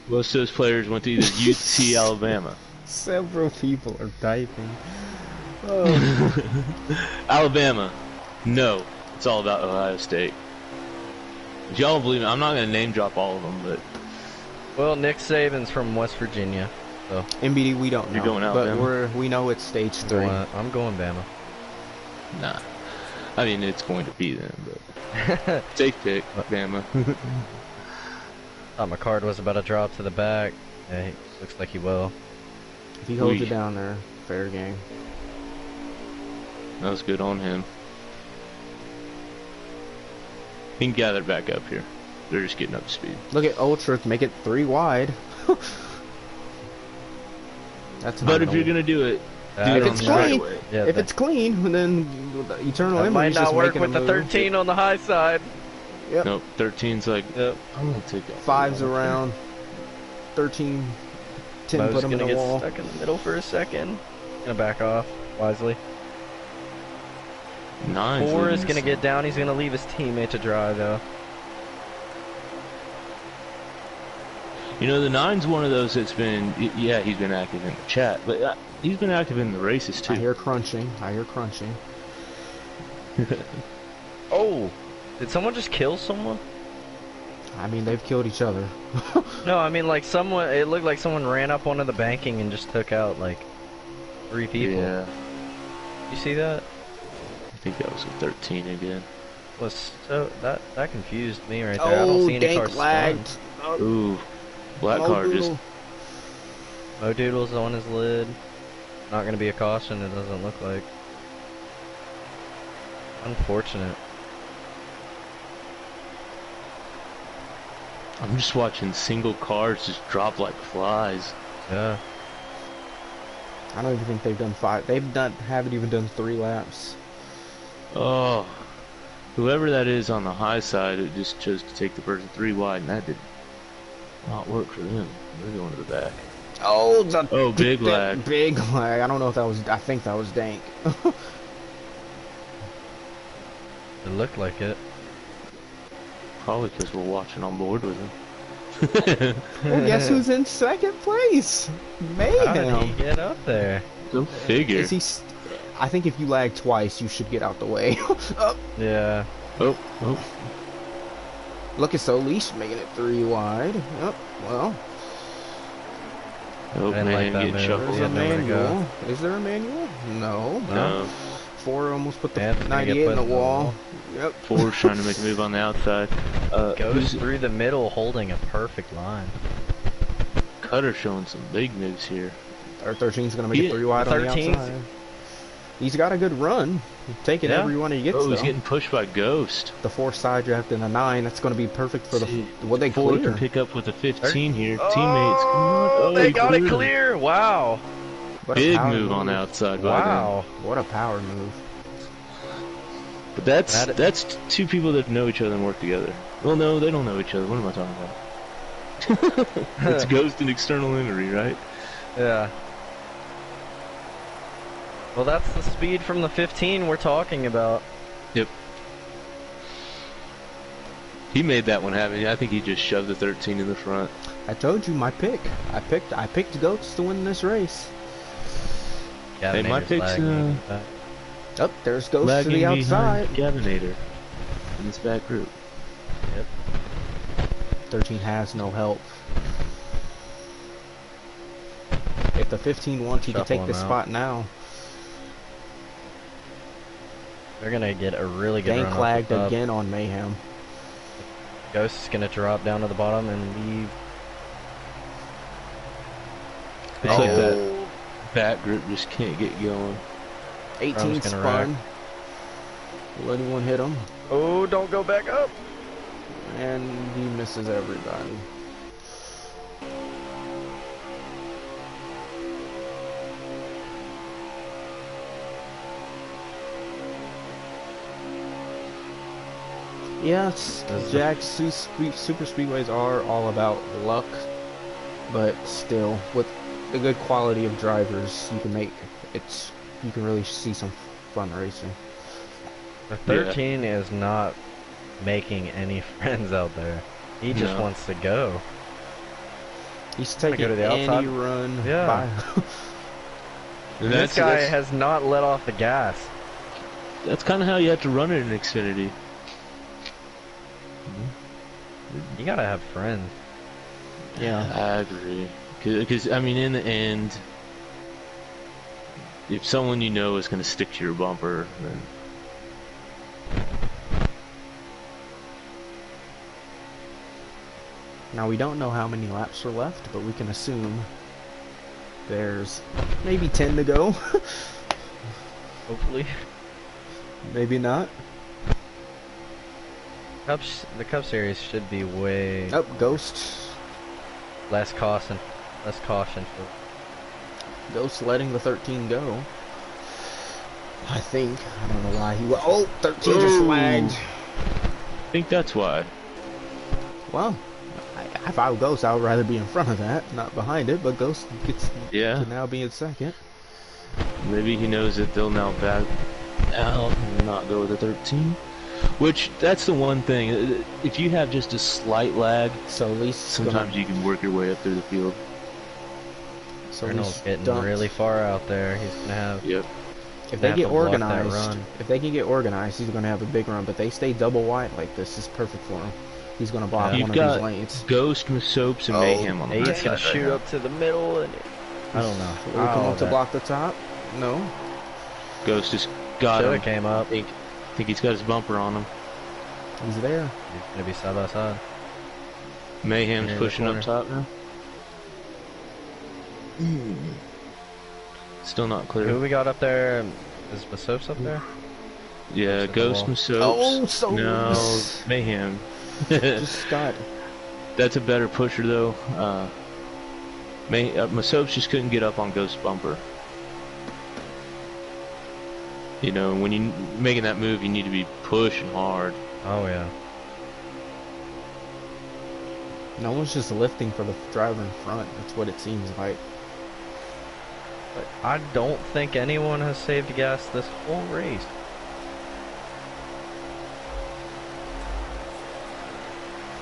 most of those players went to either UT, Alabama. Several people are typing. Oh. Alabama, no. It's all about Ohio State. If y'all don't believe me, I'm not going to name drop all of them, but Well, Nick Saban's from West Virginia, so MBD, we don't know. You're going but Alabama? we know it's stage 3. I'm going Bama. nah. I mean, it's going to be them, but safe pick, Bama. Thought my card was about to drop to the back. Yeah, he looks like he will. If he holds Oy. it down there, fair game. That was good on him. He can gather back up here. They're just getting up to speed. Look at Ultra, make it 3 wide. That's not But if gonna you're going to do it, If do it it's on the right clean, way. Yeah, if it's clean, then the Eternal that Ember might is just not work making with a the move. 13 on the high side. Yep. Nope, 13's like, Yep. I'm going to take off. 5's around. 13. 10 Mo's put him in gonna the get wall. stuck in the middle for a second. Gonna back off wisely. 9's 4 is leading gonna us. get down. He's gonna leave his teammate to drive though. You know, the 9's one of those that's been, yeah, he's been active in the chat, but he's been active in the races too. I hear crunching. I hear crunching. Oh, did someone just kill someone? I mean, they've killed each other. No, I mean like someone. It looked like someone ran up onto the banking and just took out like 3 people. Yeah, You see that? I think that was a 13 again. Was so that confused me right there. I don't Oh, see any cars Dank lagged. spun. Ooh, black Oh, car just, Doodle. Mo Doodle's on his lid. Not gonna be a caution. It doesn't look like. Unfortunate. I'm just watching single cars just drop like flies. Yeah. I don't even think they've done 5. Haven't even done 3 laps. Oh, whoever that is on the high side, it just chose to take the person 3 wide, and that did not work for them. They're going to the back. Oh, big lag. Big lag. I don't know if that was. I think that was dank. It looked like it. Probably because we're watching on board with them. Well, guess who's in 2nd place? How did Mayhem. he get up there? Go figure. I think if you lag twice, you should get out the way. Oh, Yeah. Oh. look at Solis making it 3 wide. Oh, well, Oh, I didn't like man, that getting move. shuffled. there's a nowhere to go. manual. Is there a manual? No. No. 4 almost put the Yeah, it's gonna get 98 in put the in the wall. wall. Yep. 4's trying to make a move on the outside. Goes through the middle holding a perfect line. Cutter showing some big moves here. Or 13's gonna make it 3 wide on the 13's outside. He's got a good run. He's taking Yeah. every one he gets. Oh, he's though. getting pushed by Ghost. The 4 side draft and a 9. That's gonna be perfect for the. What they 4 clear? can pick up with a 15 here. Oh, Teammates, come on. Oh, they he got it cleared. clear. Wow. What a Big power move on the outside. by them. Wow. What a power move. But that's That- that's 2 people that know each other and work together. Well, no, they don't know each other. What am I talking about? It's Ghost and external injury, right? Yeah. Well, that's the speed from the 15 we're talking about. Yep. He made that one happen. I think he just shoved the 13 in the front. I told you my pick. I picked Goats to win this race. Hey, my Gavinator's pick's, lagging. Oh, there's Ghost to Lagging the outside. behind Gavinator in this back group. Yep. 13 has no help. If the 15 wants, he can Shuffle take this him out. spot now. They're gonna get a really good Dank run off lagged the top. again on Mayhem. Ghost is gonna drop down to the bottom and leave. Looks like Oh. that back group just can't get going. 18 gonna spun. Will anyone hit him? Oh, don't go back up. And he misses everybody. Yes, Jack's super speedways are all about luck, but still, with the good quality of drivers, you can really see some fun racing. The 13 is not making any friends out there. He just No. wants to go. He's Wanna taking go to the any outside? run Yeah. by. And This guy has not let off the gas. that's kind of how you have to run it in Xfinity. You gotta have friends. Yeah. I agree. Because, I mean, in the end, if someone you know is going to stick to your bumper, then... Now we don't know how many laps are left, but we can assume there's maybe 10 to go. Hopefully. Maybe not. The Cup Series should be way Oh, Ghost. less caution for. Ghost letting the 13 go. I think. I don't know why he was. Oh, 13 just Ooh. lagged. I think that's why. Well, if I were Ghost, I would rather be in front of that, not behind it, but Ghost gets Yeah. to now be in second. Maybe he knows that they'll now back out and not go with the 13. Which, that's the one thing. If you have just a slight lag, So at least sometimes you can work your way up through the field. Arnold's getting really far out there. He's gonna have. Yep. If they have get to block that organized, run. if they can get organized, he's going to have a big run. But they stay double wide like this, is perfect for him. He's going to block Yeah. You've one of got these lanes. Ghost, Soaps, and Mayhem on the He's right gonna side right shoot now. up to the middle and. I don't know. Will he come up to block the top? No. Ghost just got Shoulda him. came up. I think he's got his bumper on him. He's there. He's gonna be side by side. Mayhem's Near the pushing up corner. top now. Still not Who clear. we got up there? Is Masopes up there? Yeah, Close to the Ghost, wall. Soaps. Oh, so No, Mayhem. just got That's a better pusher though. Masopes just couldn't get up on Ghost Bumper. You know, when you making that move, you need to be pushing hard. Oh yeah. No one's just lifting for the driver in front. That's what it seems like. But I don't think anyone has saved gas this whole race.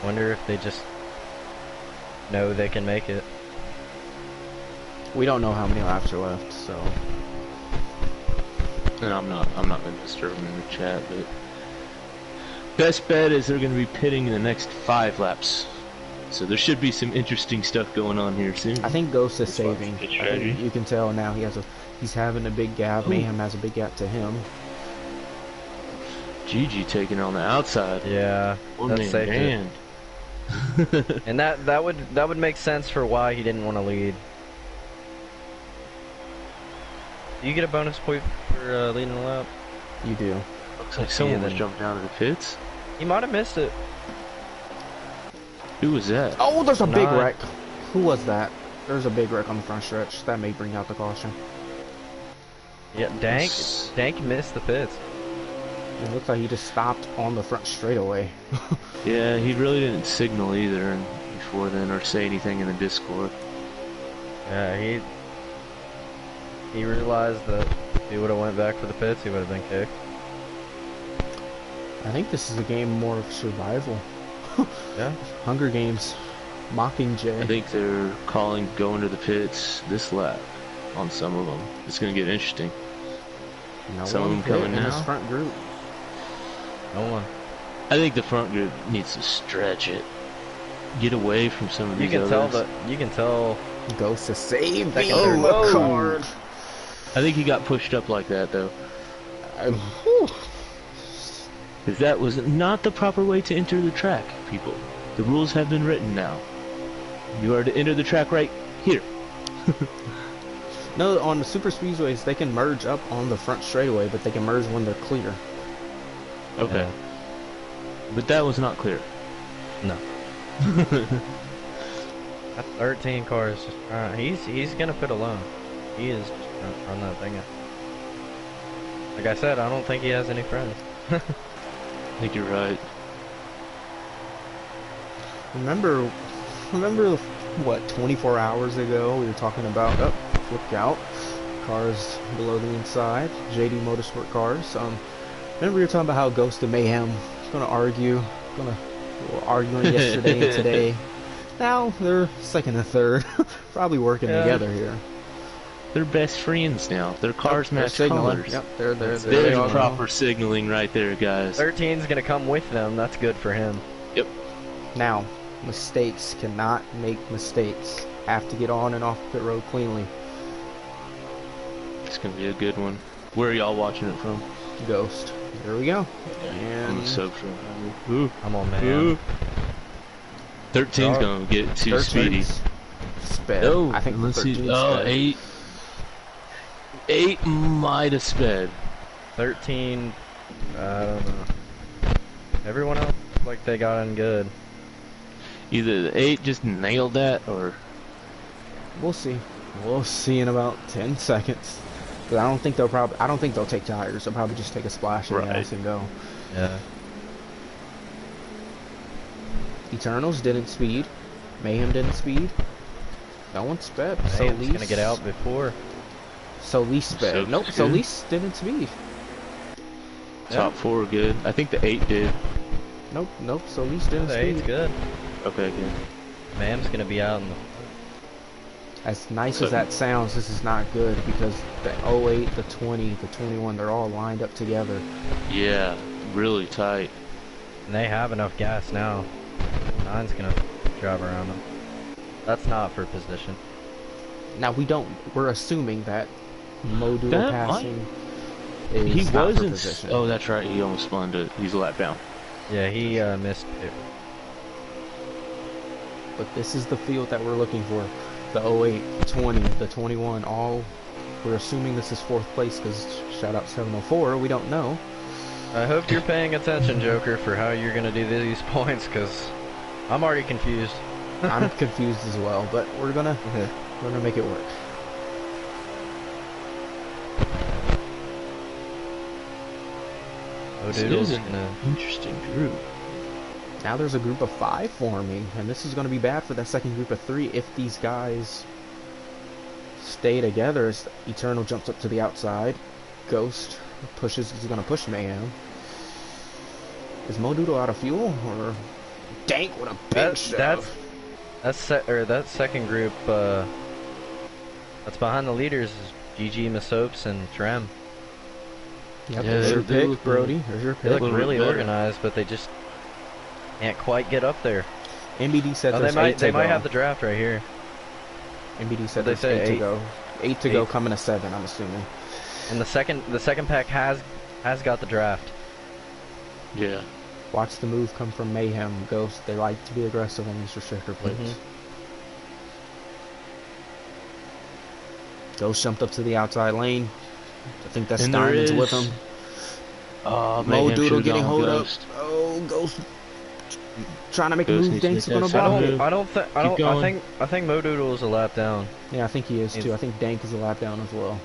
Wonder if they just know they can make it. We don't know how many laps are left, so. And I'm not going to disturb them in the chat, but best bet is they're going to be pitting in the next 5 laps. So there should be some interesting stuff going on here soon. I think Ghost is saving. I think you can tell now he's having a big gap. Mayhem has a big gap to him. Gigi taking on the outside. Yeah, that's safe. And that would make sense for why he didn't want to lead. Do you get a bonus point for leading a lap? You do. Looks like someone was jumping out of the pits. He might have missed it. Who was that? Oh, there's a big wreck. Who was that? There's a big wreck on the front stretch. That may bring out the caution. Yeah, Dank missed the pits. It looks like he just stopped on the front straightaway. Yeah, he really didn't signal either before then or say anything in the Discord. Yeah, he realized that if he would have went back for the pits, he would have been kicked. I think this is a game more of survival. Yeah. Hunger Games. Mockingjay. I think they're calling going to the pits this lap on some of them. It's going to get interesting. Some of them coming in now. this front group. No one. I think the front group needs to stretch it. Get away from some of these others. You can tell Ghost to save me. Oh, card. I think he got pushed up like that though. Because that was not the proper way to enter the track, people. The rules have been written now. You are to enter the track right here. No, on the super speedways, they can merge up on the front straightaway, but they can merge when they're clear. Okay. Yeah. But that was not clear. No. That 13 car is just he's gonna pit alone. He is just gonna run that thing out. Like I said, I don't think he has any friends. I think you're right. Remember what, 24 hours ago we were talking about look out, cars below the inside, JD Motorsport cars. Remember we were talking about how Ghost and Mayhem gonna argue, were arguing yesterday and today. Now they're second and third, probably working together here. They're best friends now. Their cars match colors. Yep, they're There's proper signaling right there, guys. 13's gonna come with them. That's good for him. Yep. Now, mistakes cannot make mistakes. Have to get on and off pit road cleanly. It's gonna be a good one. Where are y'all watching it from? Ghost. There we go. I'm And so sure. Come on, man. 13's gonna get too speedy. Sped. Oh, I think let's see. 13 Oh, sped. 8 might have sped. 13, I don't know. Everyone else looked like they got in good. Either the 8 just nailed that, or We'll see. We'll see in about 10 seconds. But I don't think they'll take tires. They'll probably just take a splash of gas and go. Yeah. Eternals didn't speed. Mayhem didn't speed. No one sped. Mayhem's gonna get out before. Solis sped. Nope, Solis didn't speed. Top 4 good. I think the 8 did. Nope, Solis didn't The speed. 8's good. Okay, good. Mayhem's gonna be out in the... As nice as that sounds, this is not good because the 08, the 20, the 21, they're all lined up together. Yeah, really tight. And they have enough gas now. 9's gonna drive around them. That's not for position. Now we're assuming that module That passing is He not for wasn't. position. Oh, that's right. He almost spun to. He's a lap down. Yeah, he missed it. But this is the field that we're looking for. The 08, the 20, the 21, we're assuming this is 4th place because shout out 704, we don't know. I hope you're paying attention, Joker, for how you're gonna do these points, because I'm already confused. I'm confused as well, but we're gonna make it work. Oh, This Doodle's is an gonna. interesting group. Now there's a group of 5 forming, and this is going to be bad for that second group of 3 if these guys stay together. As Eternal jumps up to the outside, Ghost is going to push Mayhem. Is Modoodle out of fuel, or Dank with a big shove? That second group. That's behind the leaders is GG, Masopes, and Trem. Yep, Yeah, there's your they pick, Brody. There's your They pick. look really better. organized, but they just can't quite get up there. MBD said Oh, there's 8 to they go. might have the draft right here. MBD said What'd there's they say, 8 to eight? go. 8 to go, Eight. coming to 7, I'm assuming. And the second pack has got the draft. Yeah. Watch the move come from Mayhem, Ghost. They like to be aggressive on these restrictor plates. Mhm. Ghost jumped up to the outside lane. I think that's And there Diamond's is- with him. Oh, Mo Mayhem Doodle should've getting gone hold up. Ghost. Oh, Ghost trying to make a Ghost move. needs to Dank's make gonna that block second it. move. I going. think Modoodle is a lap down. Yeah, I think he is too. I think Dank is a lap down as well.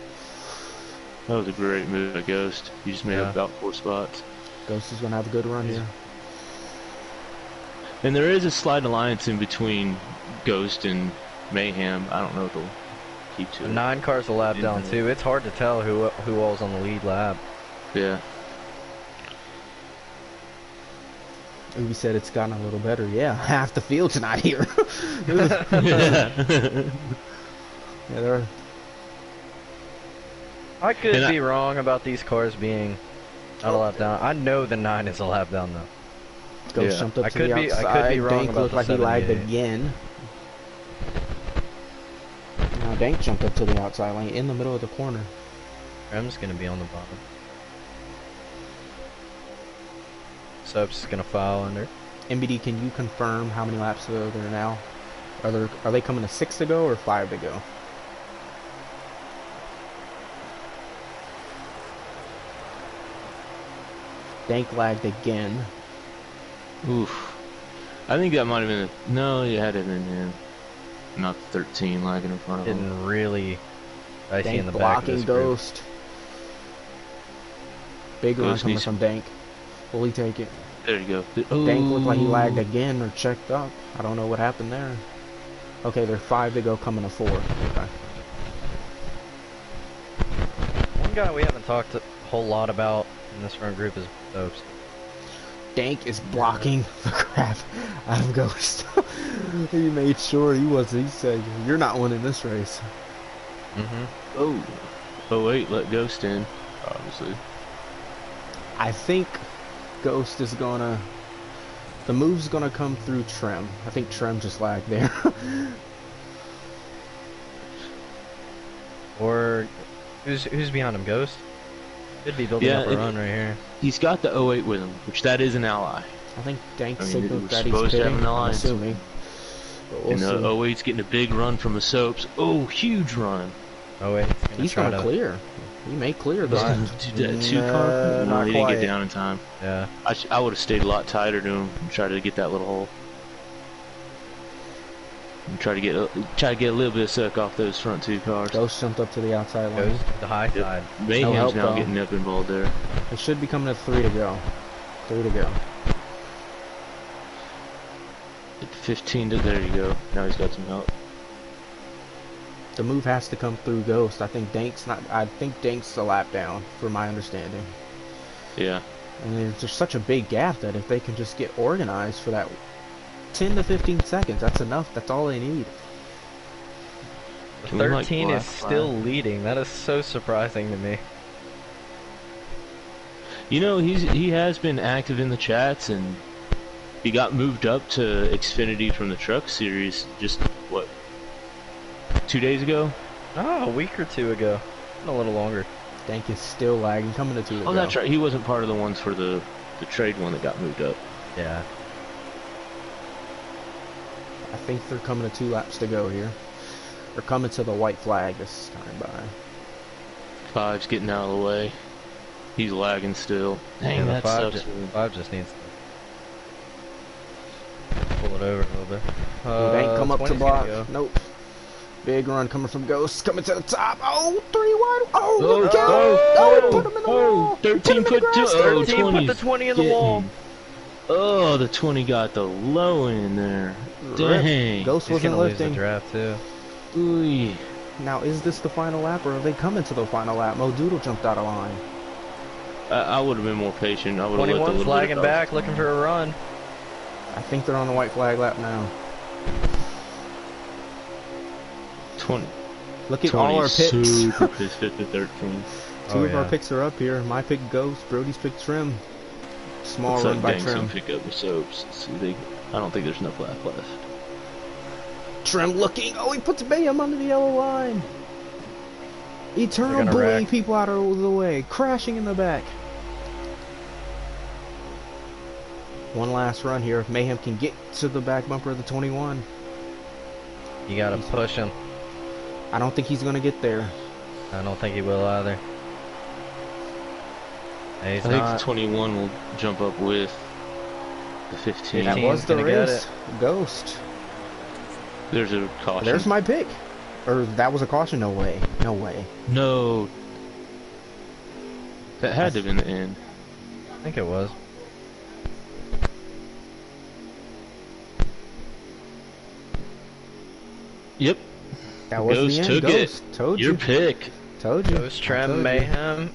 That was a great move by Ghost. He just made Yeah. up about 4 spots. Ghost is gonna have a good run here. And there is a slight alliance in between Ghost and Mayhem. I don't know if they'll keep to The it. 9 car's a lap down too. It's hard to tell who all's on the lead lap. Yeah. Ubi said it's gotten a little better. Yeah, half the field's not here. Yeah. Yeah, they're I could And be wrong about these cars being not a lap down. I know the 9 is a lap down though. Ghost Yeah. jumped up I to could the be outside. wrong Dank about looked the like he lagged 78. again. Now Dank jumped up to the outside lane in the middle of the corner. Rem's gonna be on the bottom. Soap's gonna foul under. MBD, can you confirm how many laps are there now? Are they coming to 6 to go or 5 to go? Dank lagged again. Oof. I think that might have been no, it had to have been him. Not 13 lagging in front of him. Getting really dicey in Dank the back of blocking this group. Ghost. Big run Ghost coming needs- from Dank. Will he take it? There you go. Dank looked like he Ooh. lagged again or checked up. I don't know what happened there. Okay, they're 5 to go, coming to 4. Okay. One guy we haven't talked a whole lot about in this front group is Soaps. Dank is blocking the crap out of Ghost. He made sure he said, "You're not winning this race." Oh. Oh wait, let Ghost in. Obviously. I think Ghost is gonna... The move's gonna come through Trem. I think Trem just lagged there. Or who's behind him? Ghost? Could be building Yeah, up a run right here. He's got the 08 with him, which that is an ally. I think Dank I mean, signaled we're that he's supposed to have pitting, an I'm alliance. assuming. But we'll And see. the 08's getting a big run from the Soaps. Oh, huge run. Oh wait, He's gonna clear. He may clear this time. That 2 car? No, No, not he didn't quite. get down in time. Yeah. I would have stayed a lot tighter to him and try to get that little hole. And try to get a little bit of suck off those front 2 cars. Ghost jumped up to the outside lane. Ghost the high side. Mayhem's help, now though. getting up involved there. It should be coming to 3 to go. 3 to go. At 15 to there you go. Now he's got some help. The move has to come through Ghost. I think Dank's a lap down, from my understanding. Yeah. And there's just such a big gap that if they can just get organized for that 10 to 15 seconds, that's enough. That's all they need. Can we, like, 13 is black still flag? leading. That is so surprising to me. You know, he has been active in the chats, and he got moved up to Xfinity from the Truck Series just, what, 2 days ago? Oh, a week or 2 ago. A little longer. Dank is still lagging, coming to 2 to Oh, go. that's right. He wasn't part of the ones for the trade one that got moved up. Yeah. I think they're coming to 2 laps to go here. They're coming to the white flag this time by. 5's getting out of the way. He's lagging still. Dang, Yeah, the that five sucks. man. five just needs to pull it pulled over a little bit. Bank come up to 20's block. gonna go. Nope. Big run coming from Ghost. Coming to the top. Oh, 3 wide. Oh, Oh, look out. oh, Oh, put him in the oh, wall. 13 put him in the put two. grass. Oh, 13 put 20's the 20 in the wall. Oh, the 20 got the low in there. Dang. Ghost He's wasn't gonna lose the lifting. draft too. Ooh. Now, is this the final lap, or are they coming to the final lap? Mo Doodle jumped out of line. I would have been more patient. I would have let the 21 little flagging bit back, looking for a run. I think they're on the white flag lap now. 20. Look at all our picks. Super pissed at the 13. Two of our picks are up here. My pick Ghost. Brody's pick Trim. Small Looks run like by Dank's Trim. gonna pick up the soaps. See, I don't think there's enough lap left. Trim looking. Oh, he puts Bayham under the yellow line. Eternal They're gonna bullying wreck. people out of the way. Crashing in the back. One last run here. If Mayhem can get to the back bumper of the 21. You gotta push him. I don't think he's going to get there. I don't think he will either. He's I think not. the 21 will jump up with the 15. That 15's was the gonna get race. Ghost. There's a caution. There's my pick. Or that was a caution? No way. No way. No. That had to have been the end. I think it was. Yep. That was Ghost the end. took Ghost. it. Told Your you. pick. Told you. Ghost I Trim told you. Mayhem.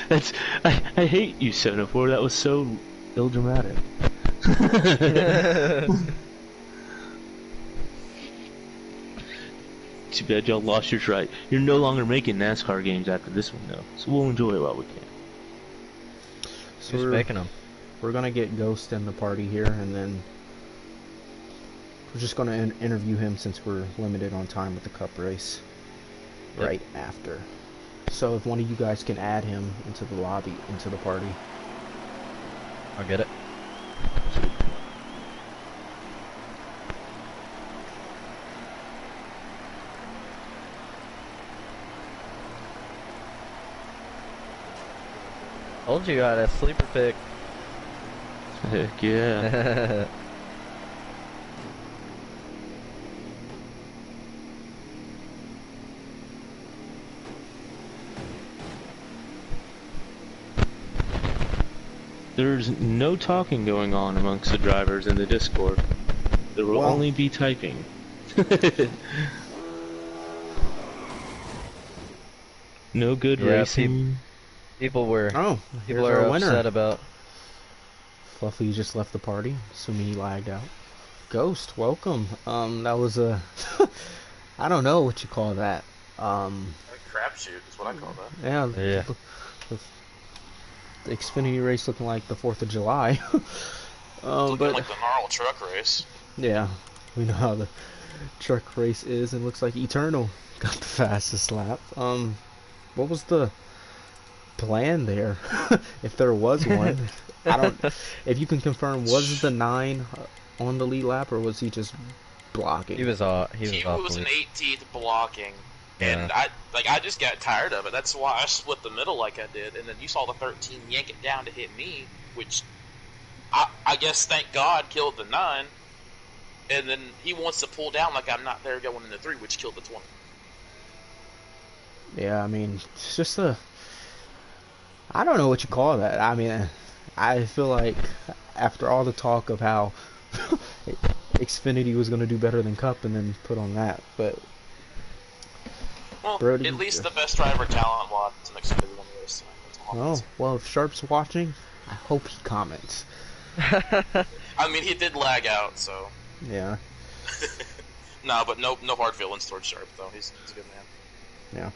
That's. I hate you, 704. That was so ill-dramatic. Too bad y'all lost your right. You're no longer making NASCAR games after this one, though. So we'll enjoy it while we can. So Who's making them? we're going to get Ghost in the party here, and then we're just going to interview him since we're limited on time with the cup race Yep. right after. So if one of you guys can add him into the lobby, into the party. I'll get it. Told you I had a sleeper pick. Heck yeah. There's no talking going on amongst the drivers in the Discord. There will Well- only be typing. No good Yeah, racing. People were. Oh, here's People our are winner. upset about. Fluffy just left the party, assuming he lagged out. Ghost, welcome. That was a... I don't know what you call that. A crapshoot is what I call that. Yeah. Yeah. The Xfinity race looking like the 4th of July. Looking but like the gnarl truck race. yeah, we know how the truck race is, and looks like Eternal got the fastest lap. What was the plan there? If there was one, I don't. If you can confirm, was the 9 on the lead lap, or was he just blocking? He was off. He He was off. was the an lead. 18th blocking, and I just got tired of it. That's why I split the middle like I did, and then you saw the 13 yank it down to hit me, which I guess thank God killed the 9, and then he wants to pull down like I'm not there going into 3, which killed the 20. Yeah, I mean, it's just a... I don't know what you call that. I mean, I feel like after all the talk of how Xfinity was going to do better than Cup and then put on that, but... Well, Brody- at least the best driver talent-wise is an Xfinity on the race tonight. That's all I'm Oh, saying. well, if Sharp's watching, I hope he comments. I mean, he did lag out, so... Yeah, No, but no hard feelings towards Sharp, though. He's a good man. yeah.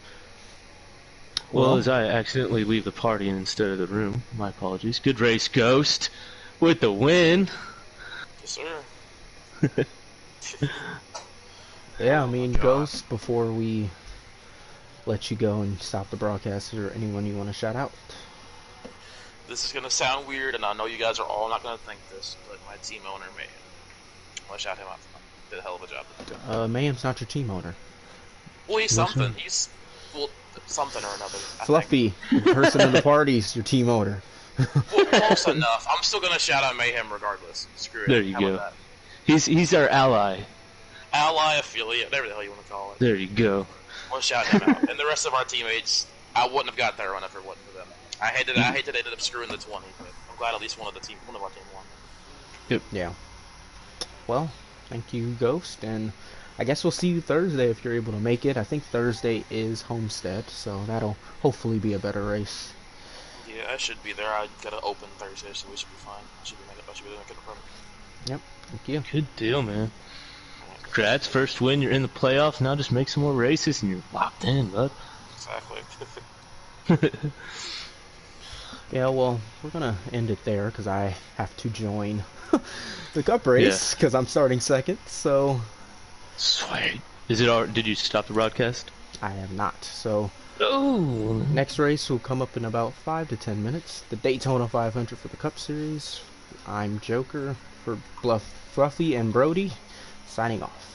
Well, as I accidentally leave the party instead of the room, my apologies. Good race, Ghost, with the win. Yes, sir. Yeah, I mean, God. Ghost, before we let you go and stop the broadcast, is there anyone you want to shout out? This is gonna sound weird, and I know you guys are all not gonna think this, but my team owner, man, I want to shout him out. Did a hell of a job. Mayhem's not your team owner. Well, he's What's something. that? He's well, something or another. I think. Fluffy, person in the party's your team owner. Well, close enough. I'm still gonna shout out Mayhem regardless. Screw it. There you How go. about He's our ally. Ally, affiliate, whatever the hell you want to call it. There you go. We'll shout him out. And the rest of our teammates, I wouldn't have got that run if it wasn't for them. I hate that they ended up screwing the 20, but I'm glad at least one of our team won. Yep. Yeah. Well, thank you, Ghost, and I guess we'll see you Thursday if you're able to make it. I think Thursday is Homestead, so that'll hopefully be a better race. Yeah, I should be there. I got to open Thursday, so we should be fine. I should be making a problem. Yep. Thank you. Good deal, man. Congrats, first win. You're in the playoff. Now just make some more races, and you're locked in, bud. Exactly. Yeah, well, we're gonna end it there because I have to join the cup race because I'm starting second. So. Sweet. Is it all? Did you stop the broadcast? I have not. So. Oh. Next race will come up in about 5 to 10 minutes. The Daytona 500 for the Cup Series. I'm Joker for Fluffy and Brody. Signing off.